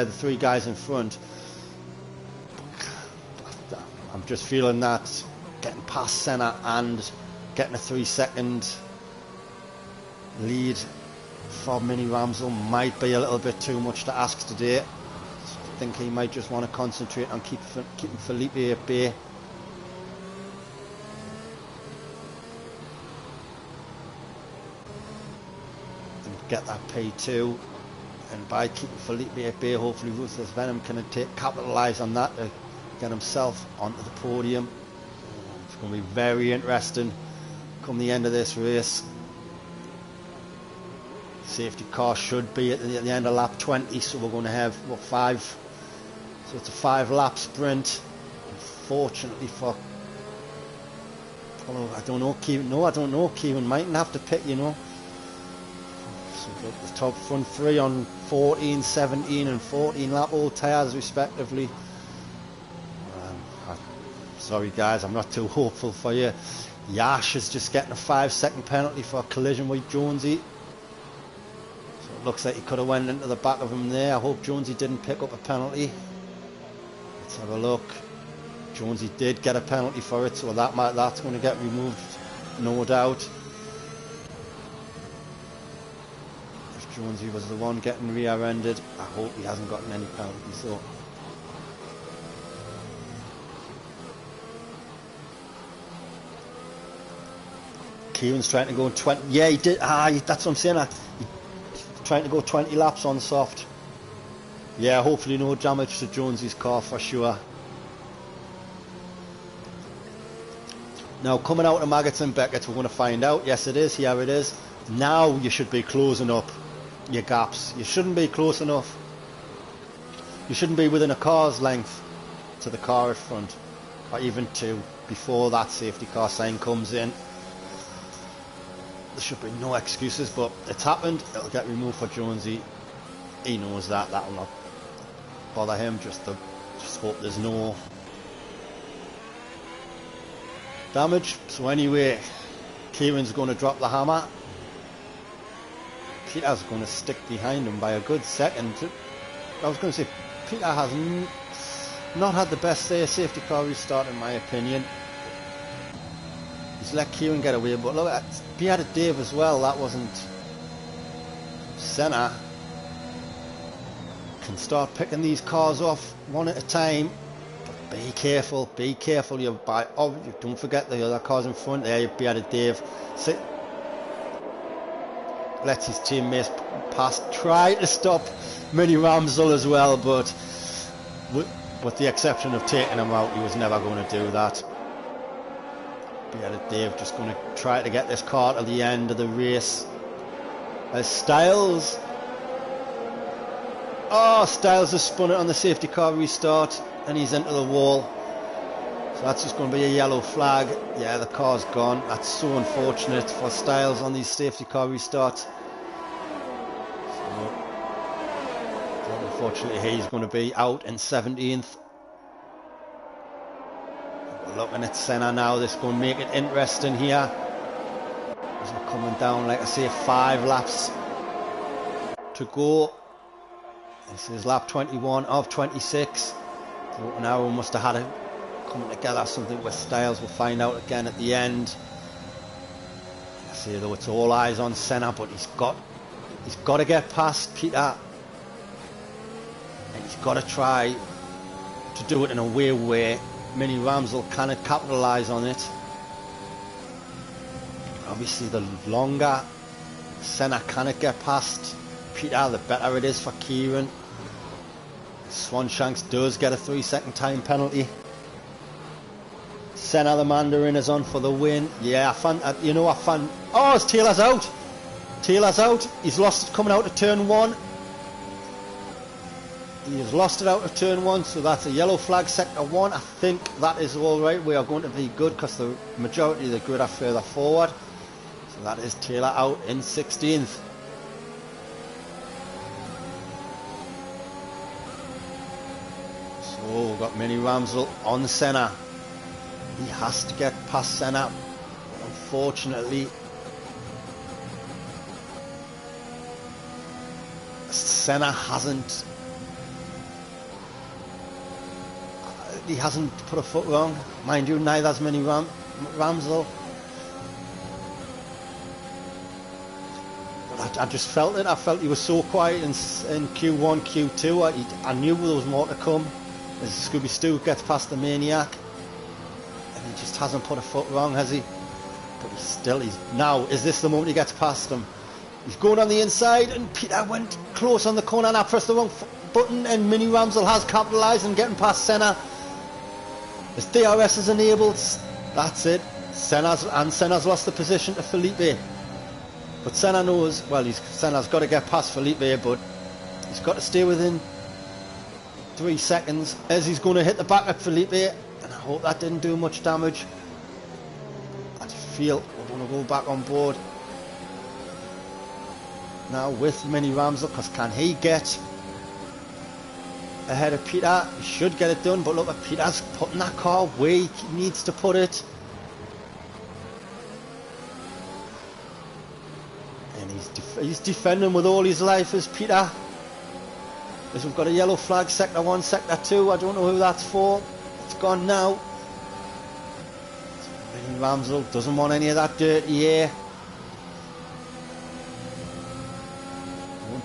3 guys in front. I'm just feeling that getting past Senna and getting a 3 second lead for Mini Ramsel might be a little bit too much to ask today. So I think he might just want to concentrate on keeping Felipe at bay. And get that P2, and by keeping Felipe at bay, hopefully Ruthless Venom can capitalise on that to get himself onto the podium. It's going to be very interesting come the end of this race. Safety car should be at the end of lap 20, so we're going to have, what, 5, so it's a 5-lap sprint. Unfortunately for, oh, I don't know, Kieran, no, I don't know, Kieran mightn't have to pit, you know. So we've got the top front 3 on 14, 17 and 14 lap old tyres respectively. Sorry guys, I'm not too hopeful for you. Yash is just getting a 5 second penalty for a collision with Jonesy. Looks like he could have went into the back of him there. I hope Jonesy didn't pick up a penalty. Let's have a look. Jonesy did get a penalty for it, so that's going to get removed, no doubt. If Jonesy was the one getting rear-ended, I hope he hasn't gotten any penalties though. Kieran's trying to go 20. Yeah, he did. That's what I'm saying. Trying to go 20 laps on soft. Yeah, hopefully no damage to Jonesy's car for sure. Now coming out of Maggots and Beckett's, we're going to find out. Yes it is, here it is. Now you should be closing up your gaps. You shouldn't be close enough. You shouldn't be within a car's length to the car at front, or even 2, before that safety car sign comes in. There should be no excuses, but it's happened. It'll get removed for Jonesy. He knows that. That will not bother him. Just hope there's no damage. So anyway, Kieran's going to drop the hammer. Peter's going to stick behind him by a good second. I was going to say, Peter has not had the best safety car restart in my opinion. He's let Kieran get away, but look, he had a Dave as well. That wasn't Senna. Can start picking these cars off one at a time. But be careful, be careful. Don't forget the other cars in front there. You had a Dave. Lets his teammates pass. Try to stop Mini Ramsel as well, but with the exception of taking him out, he was never going to do that. Dave just going to try to get this car to the end of the race. As Styles has spun it on the safety car restart, and he's into the wall. So that's just going to be a yellow flag. Yeah, the car's gone. That's so unfortunate for Styles on these safety car restarts. So, unfortunately, he's going to be out in 17th. We're looking at Senna now. This is going to make it interesting here. As we're coming down, like I say, 5 laps to go. This is lap 21 of 26. So now we must have had it coming together, something with Styles. We'll find out again at the end. I say though, it's all eyes on Senna, but he's got to get past Peter, and he's got to try to do it in a way where Mini Ramsel cannot capitalise on it. Obviously, the longer Senna cannot get past Peter, the better it is for Kieran. Swanshanks does get a 3-second time penalty. Senna the Mandarin is on for the win. Yeah, oh, it's Taylor's out. Taylor's out. He's lost it coming out of turn 1. He has lost it out of turn 1, so that's a yellow flag, sector 1. I think that is all right. We are going to be good because the majority of the grid are further forward. So that is Taylor out in 16th. So we've got Mini Ramsel on Senna. He has to get past Senna. Unfortunately, Senna hasn't put a foot wrong. Mind you, neither has Mini Ramsel. But I just felt it. I felt he was so quiet in Q1, Q2. I knew there was more to come as Scooby Stu gets past the Maniac. And he just hasn't put a foot wrong, has he? But he's now, is this the moment he gets past him? He's going on the inside, and Peter went close on the corner, and I pressed the wrong button, and Mini Ramsel has capitalised and getting past Senna. As DRS is enabled, that's it. Senna's lost the position to Felipe. But Senna knows, well, Senna's got to get past Felipe, but he's got to stay within 3 seconds as he's going to hit the back at Felipe. And I hope that didn't do much damage. I feel we're going to go back on board now with Mini Ramsel, because can he get ahead of Peter? He should get it done, but look at Peter's putting that car where he needs to put it. And he's defending with all his life as Peter. As we've got a yellow flag, sector 1, sector 2. I don't know who that's for. It's gone now. Mini Ramsel doesn't want any of that dirty air.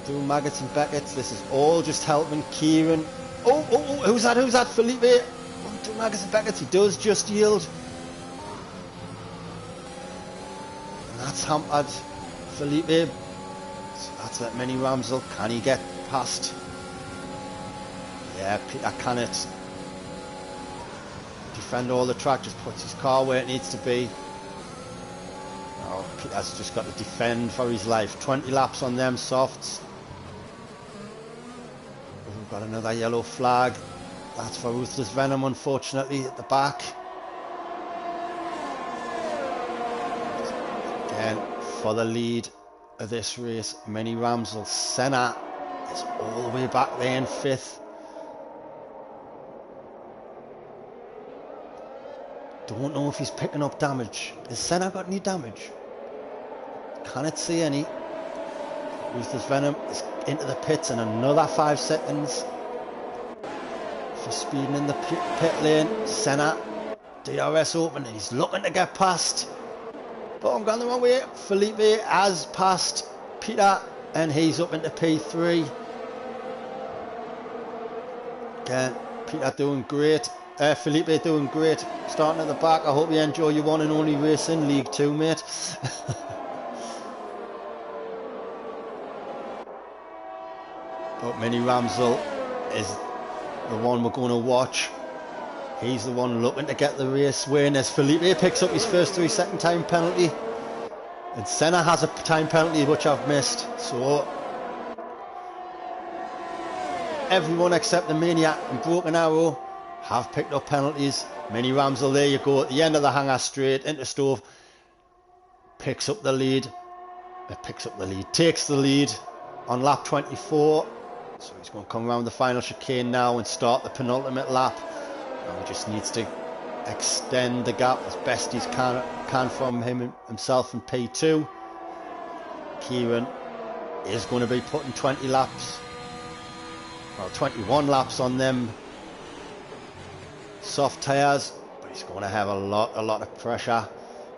Through Maggots and Beckett's. This is all just helping Kieran. Oh, who's that? Felipe. 1-2 Maggots and Beckett's. He does just yield. And that's hampered Felipe. So that's at Mini Ramsel. Can he get past? Yeah, Peter cannot defend all the track. Just puts his car where it needs to be. Oh, Peter's just got to defend for his life. 20 laps on them softs. We've got another yellow flag. That's for Ruthless Venom, unfortunately, at the back. Again, for the lead of this race, Mini Ramsel. Senna is all the way back there in 5th. Don't know if he's picking up damage. Has Senna got any damage? Cannot see any. Ruthless Venom is into the pits in another 5 seconds for speeding in the pit lane. Senna, DRS open, and he's looking to get past. But I'm going the wrong way. Felipe has passed Peter, and he's up into P3. Again, Peter doing great. Felipe doing great. Starting at the back. I hope you enjoy your one and only race in League 2, mate. But Mini Ramsel is the one we're going to watch. He's the one looking to get the race win as Felipe picks up his first 3-second time penalty. And Senna has a time penalty which I've missed. So everyone except the Maniac and Broken Arrow have picked up penalties. Mini Ramsel, there you go, at the end of the hangar straight into Stove. Picks up the lead. Takes the lead on lap 24. So he's going to come around the final chicane now and start the penultimate lap. Now he just needs to extend the gap as best he can from himself in P2. Kieran is going to be putting 20 laps, well 21 laps on them soft tyres, but he's going to have a lot of pressure.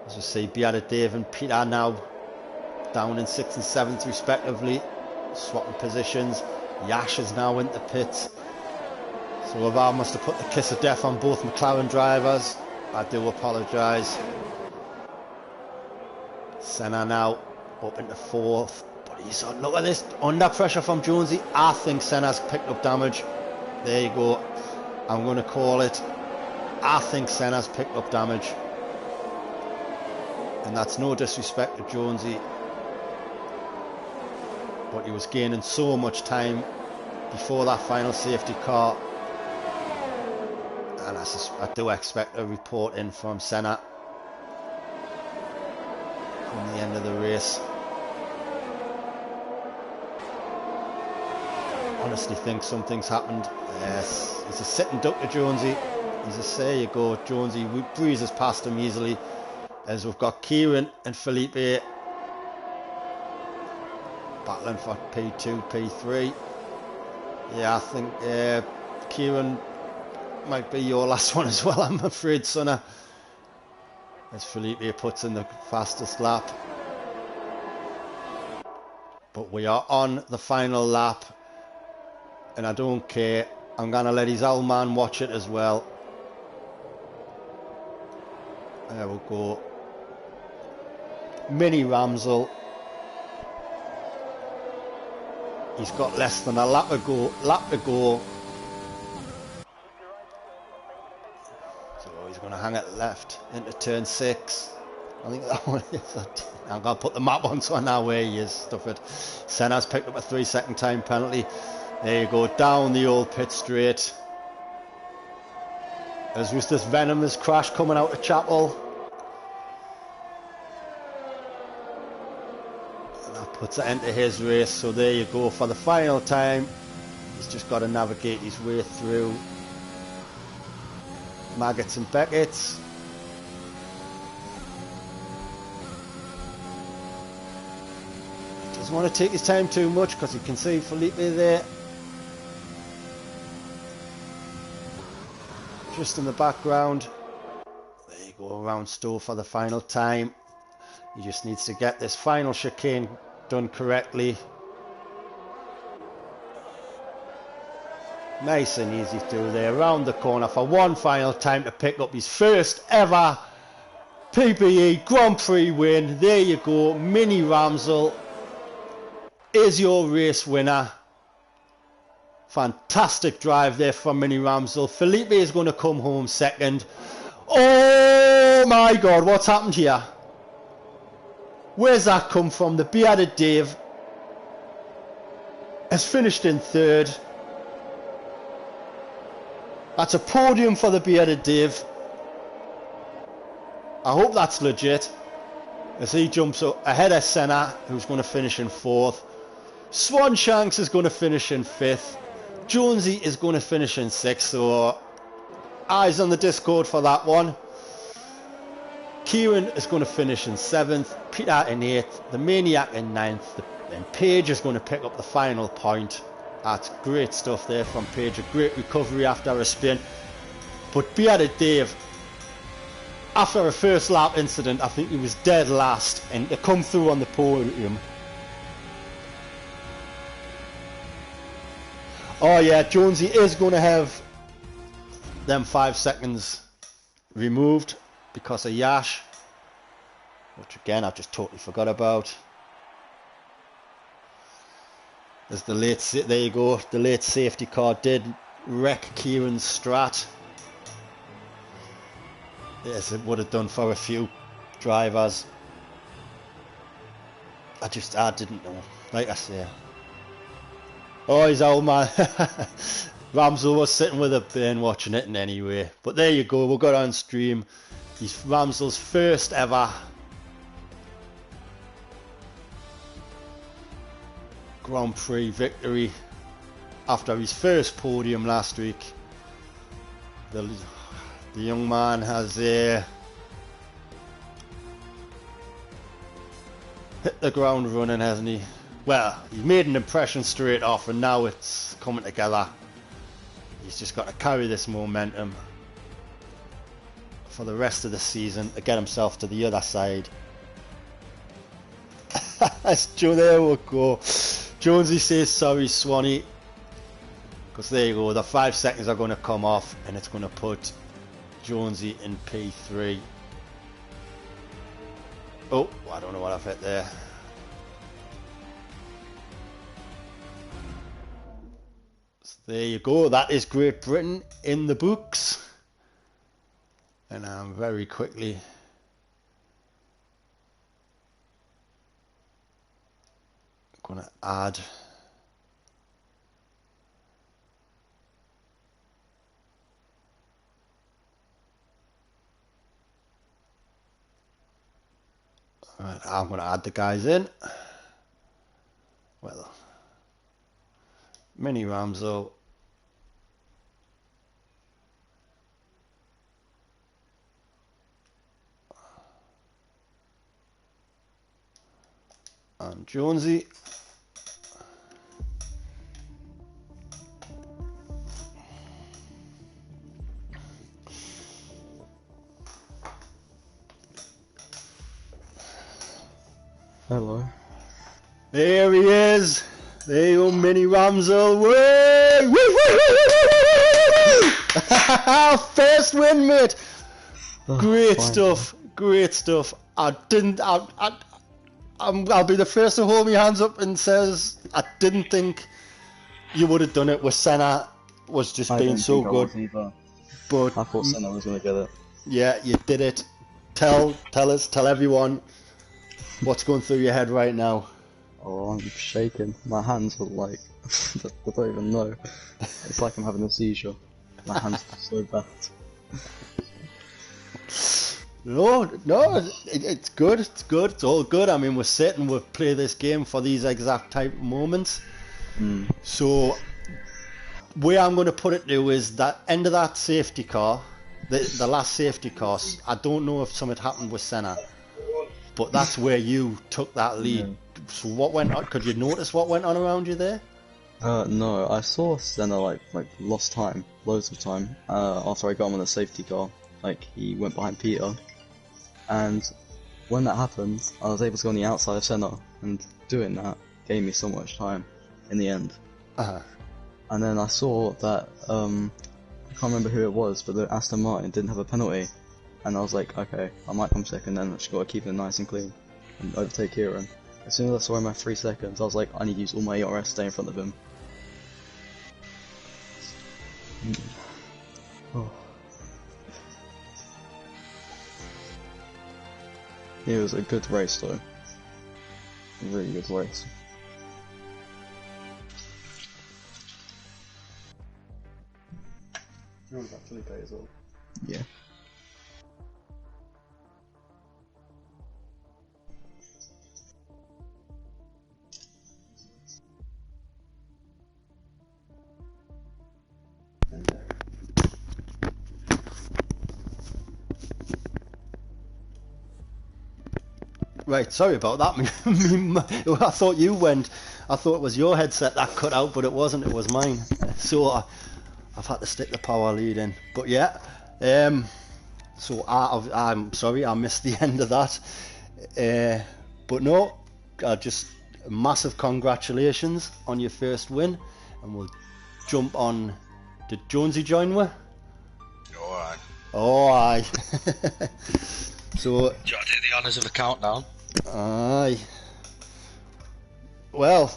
As we see, Beata Dave and Peter now down in 6th and 7th respectively, swapping positions. Yash is now into pits. So if I must have put the kiss of death on both McLaren drivers, I do apologise. Senna now up into 4th, but he's on, look at this, under pressure from Jonesy. I think Senna's picked up damage. There you go, I'm going to call it. I think Senna's picked up damage, and that's no disrespect to Jonesy, but he was gaining so much time before that final safety car, and I do expect a report in from Senna from the end of the race. I honestly think something's happened. Yes, he's a sitting duck to Jonesy. There you go, Jonesy breezes past him easily, as we've got Kieran and Felipe battling for P2, P3. Yeah, I think Kieran might be your last one as well, I'm afraid, Sonner, as Felipe puts in the fastest lap. But we are on the final lap, and I don't care. I'm going to let his old man watch it as well. There we go. Mini Ramsel. He's got less than a lap to go. So he's going to hang it left into turn 6. I think that one is. I'm going to put the map on so I know where he is. Stuff it. Senna's picked up a 3-second time penalty. There you go, down the old pit straight. As was this venomous crash coming out of Chapel. And that puts an end to his race. So there you go, for the final time. He's just got to navigate his way through Maggots and Beckett's. Doesn't want to take his time too much because you can see Felipe there. Just in the background. There you go, around Stowe for the final time. He just needs to get this final chicane done correctly. Nice and easy through there, around the corner for one final time to pick up his first ever PPE Grand Prix win. There you go, Mini Ramsel is your race winner. Fantastic drive there from Mini Ramsel. Felipe is going to come home second. Oh my God, what's happened here? Where's that come from? The bearded Dave has finished in third. That's a podium for the bearded Dave. I hope that's legit, as he jumps up ahead of Senna, who's going to finish in fourth. Swan Shanks is going to finish in fifth. Jonesy is going to finish in sixth, so eyes on the Discord for that one. Kieran is going to finish in seventh, Peter in eighth, the Maniac in ninth, and Paige is going to pick up the final point. That's great stuff there from Paige, a great recovery after a spin. But Bearded Dave, after a first lap incident, I think he was dead last, and to come through on the podium. Oh yeah, Jonesy is going to have them 5 seconds removed because of Yash, which again I've just totally forgot about. There's the late, there you go, the late safety car did wreck Kieran's Strat. Yes, it would have done for a few drivers. I didn't know, like I say. Oh, he's old man. Ramsel was sitting with a bin watching it anyway. But there you go, we got on stream. He's Ramsel's first ever Grand Prix victory after his first podium last week. The young man has hit the ground running, hasn't he? Well, he's made an impression straight off, and now it's coming together. He's just got to carry this momentum for the rest of the season to get himself to the other side. There we go. Jonesy says sorry, Swanee. Because there you go, the 5 seconds are going to come off, and it's going to put Jonesy in P3. Oh, I don't know what I've hit there. So there you go, that is Great Britain in the books. And I'm very quickly going to add I'm going to add the guys in. Well, Mini Ramsel, and Jonesy. Hello. There he is. There you go, Mini Ramsel. Woo! Woo! Woo! First win, mate. Oh, Great fine. stuff. Great stuff. I'll be the first to hold my hands up and says I didn't think you would have done it with Senna. Was just being so good. But I thought Senna was going to get it. yeah, you did it. Tell everyone what's going through your head right now. Oh, I'm shaking. My hands are like, I don't even know. It's like I'm having a seizure. My hands are so bad. No, it's good. It's good. It's all good. I mean, we're sitting. We've played this game for these exact type of moments. So, where I'm going to put it to is that end of that safety car, the last safety car. I don't know if something happened with Senna, but that's where you took that lead. Yeah. So what went on? Could you notice what went on around you there? No, I saw Senna like lost time, loads of time, after I got him on the safety car. Like, he went behind Peter, and when that happened, I was able to go on the outside of Senna, and doing that gave me so much time in the end. And then I saw that, I can't remember who it was, but the Aston Martin didn't have a penalty, and I was like, okay, I might come second then, I just gotta keep it nice and clean, and overtake Kieran. As soon as I saw him at 3 seconds, I was like, I need to use all my ERS to stay in front of him. Oh. It was a good race though. A really good race. You want that Felipe as well? Yeah. Right, sorry about that. I thought you went. I thought it was your headset that cut out, but it wasn't. It was mine. So I've had to stick the power lead in. But yeah, so I'm sorry I missed the end of that. But no, just massive congratulations on your first win, and we'll jump on. Did Jonesy join with? Alright. Oh, aye. So. Do you want to take the honours of the countdown? Aye. Well,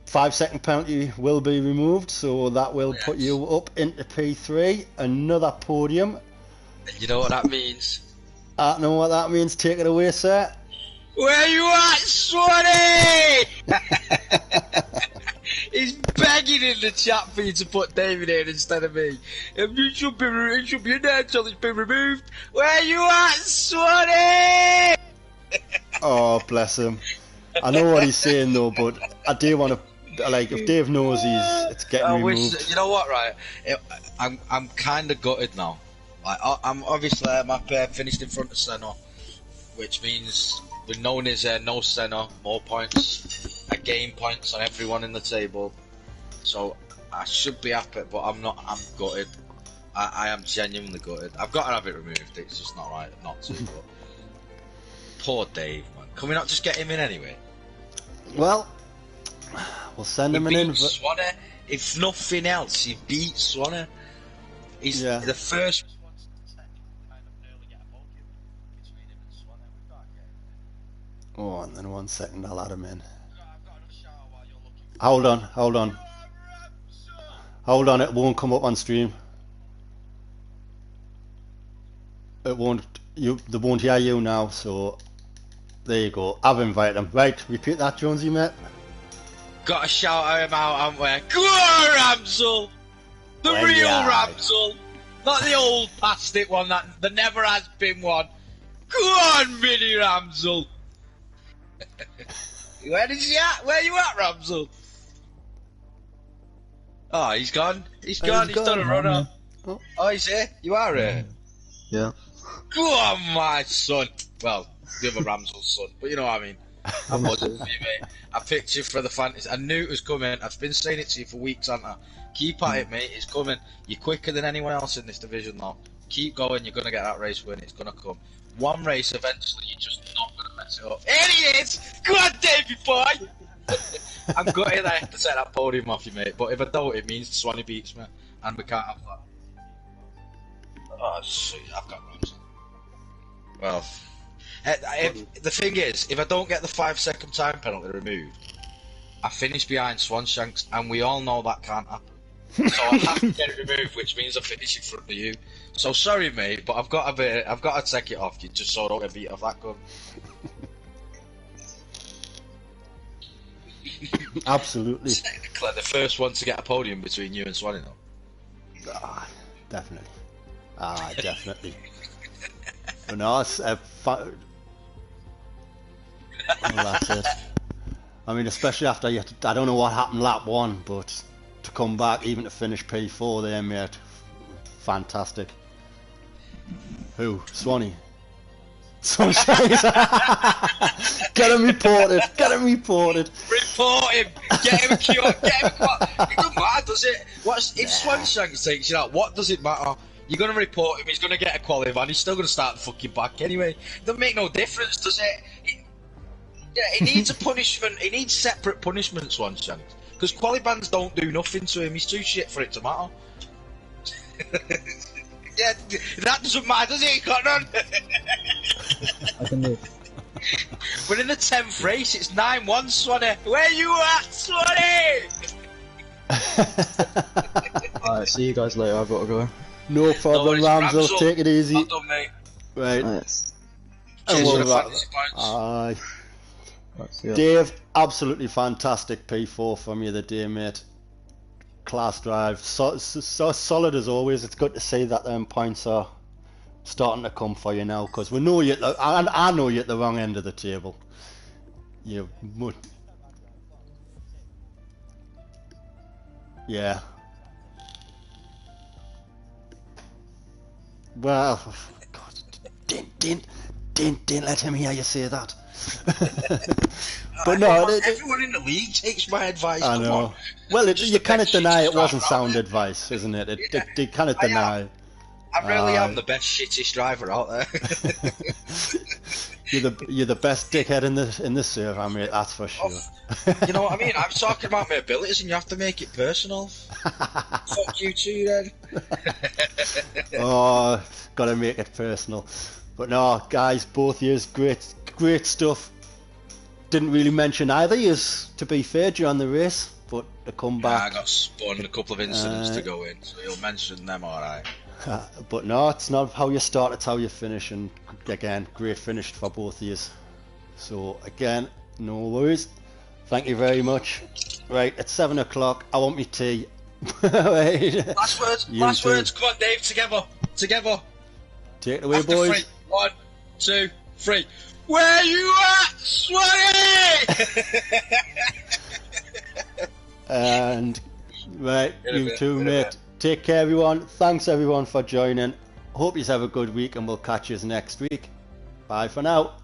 5 second penalty will be removed, so that will put you up into P3. Another podium. And you know what that means? I know what that means. Take it away, sir. Where you at, Swanee? He's begging in the chat for you to put David in instead of me. It should be in there until it's been removed. Where you at, Swanee? Oh, bless him. I know what he's saying though, but I do want to, like, if Dave knows it's getting removed. You know what, right? I'm kind of gutted now. Like, I'm obviously my pair finished in front of Senna, which means we're known as no Senna, more points, I gain points on everyone in the table. So I should be happy, but I'm not. I'm gutted. I am genuinely gutted. I've got to have it removed. It's just not right not to. But poor Dave, man. Can we not just get him in anyway? Well, we'll send him an invite. Swanee. If nothing else, he beat Swanee. He's the first. Oh, and then 1 second, I'll add him in. Hold on. Hold on, it won't come up on stream. It won't. They won't hear you now. So there you go. I've invited him. Right, repeat that, Jonesy, mate. Got to shout him out, haven't we? Go on, Ramsel! The real Ramsel! Not the old plastic one, that there never has been one. Go on, Mini Ramsel! Where is he at? Where you at, Ramsel? Oh, he's gone. He's done a runner. Oh, he's here. You are here. Yeah. Go on, my son. Well, the other Ramsel's son, but you know what I mean. I'm buzzing for you, mate. I picked you for the fantasy. I knew it was coming. I've been saying it to you for weeks, haven't I? Keep at it, mate. It's coming. You're quicker than anyone else in this division now. Keep going. You're going to get that race win. It's going to come. One race, eventually, you're just not going to mess it up. Here he is! Go on, Davey boy! I'm gutted I have to set that podium off you, mate. But if I don't, it means Swanee beats me. And we can't have that. Oh, sweet. I've got Ramsel. Well, the thing is, if I don't get the 5-second time penalty removed, I finish behind Swanshanks, and we all know that can't happen. So I have to get it removed, which means I finish in front of you. So sorry, mate, but I've got to take it off you just so I don't get beat off that gun. Absolutely. Technically, the first one to get a podium between you and Swanee, though. Ah, definitely. Definitely. But no, it's well, that's it. I mean, especially after I don't know what happened lap 1, but to come back even to finish P4 there, mate, fantastic. Who? Swanee. Sunshine. Get him reported. Report him. Get him cured. Get him caught. It doesn't matter, does it? If Swanshanks takes you out, what does it matter? You're going to report him, he's going to get a qualify, and he's still going to start the fucking back anyway. It doesn't make no difference, does it? He needs a punishment. He needs separate punishments, Swanshanks. Because qualibans don't do nothing to him. He's too shit for it to matter. Yeah, that doesn't matter, does it, Cotton? I can move. We're in the 10th race. It's 9-1, Swanee. Where you at, Swanee? Alright, see you guys later. I've got to go. No problem, Ramsel. Take it easy. Well done, mate. Right. Nice. Cheers for the fantasy points. Aye. Right, see ya. Dave, absolutely fantastic P4 from you the day, mate. Class drive, so solid as always. It's good to see that points are starting to come for you now, because we know you. I know you're at the wrong end of the table. You would. Yeah. Well, God, didn't let him hear you say that. But no, everyone in the league takes my advice. I know. Well, you cannot deny it wasn't sound advice, isn't it? You cannot deny. I really am the best shittest driver out there. You're the best dickhead in the server, mate. That's for sure. You know what I mean? I'm talking about my abilities, and you have to make it personal. Fuck you too, then. Oh, gotta make it personal. But no, guys, both yous, great stuff. Didn't really mention either yous, to be fair, during the race, but to come back. I got spun a couple of incidents to go in, so you'll mention them, alright. But no, it's not how you start, it's how you finish, and again, great finish for both of yous. So again, no worries. Thank you very much. Right, it's 7 o'clock. I want me tea. Right. Last words. You Last too. words. Come on, Dave. Together. Together. Take it away, After boys. 3. 1, 2, 3. Where you at, Swanee? And right, In a you bit, too, in a mate. bit. Take care, everyone. Thanks, everyone, for joining. Hope you have a good week, and we'll catch you next week. Bye for now.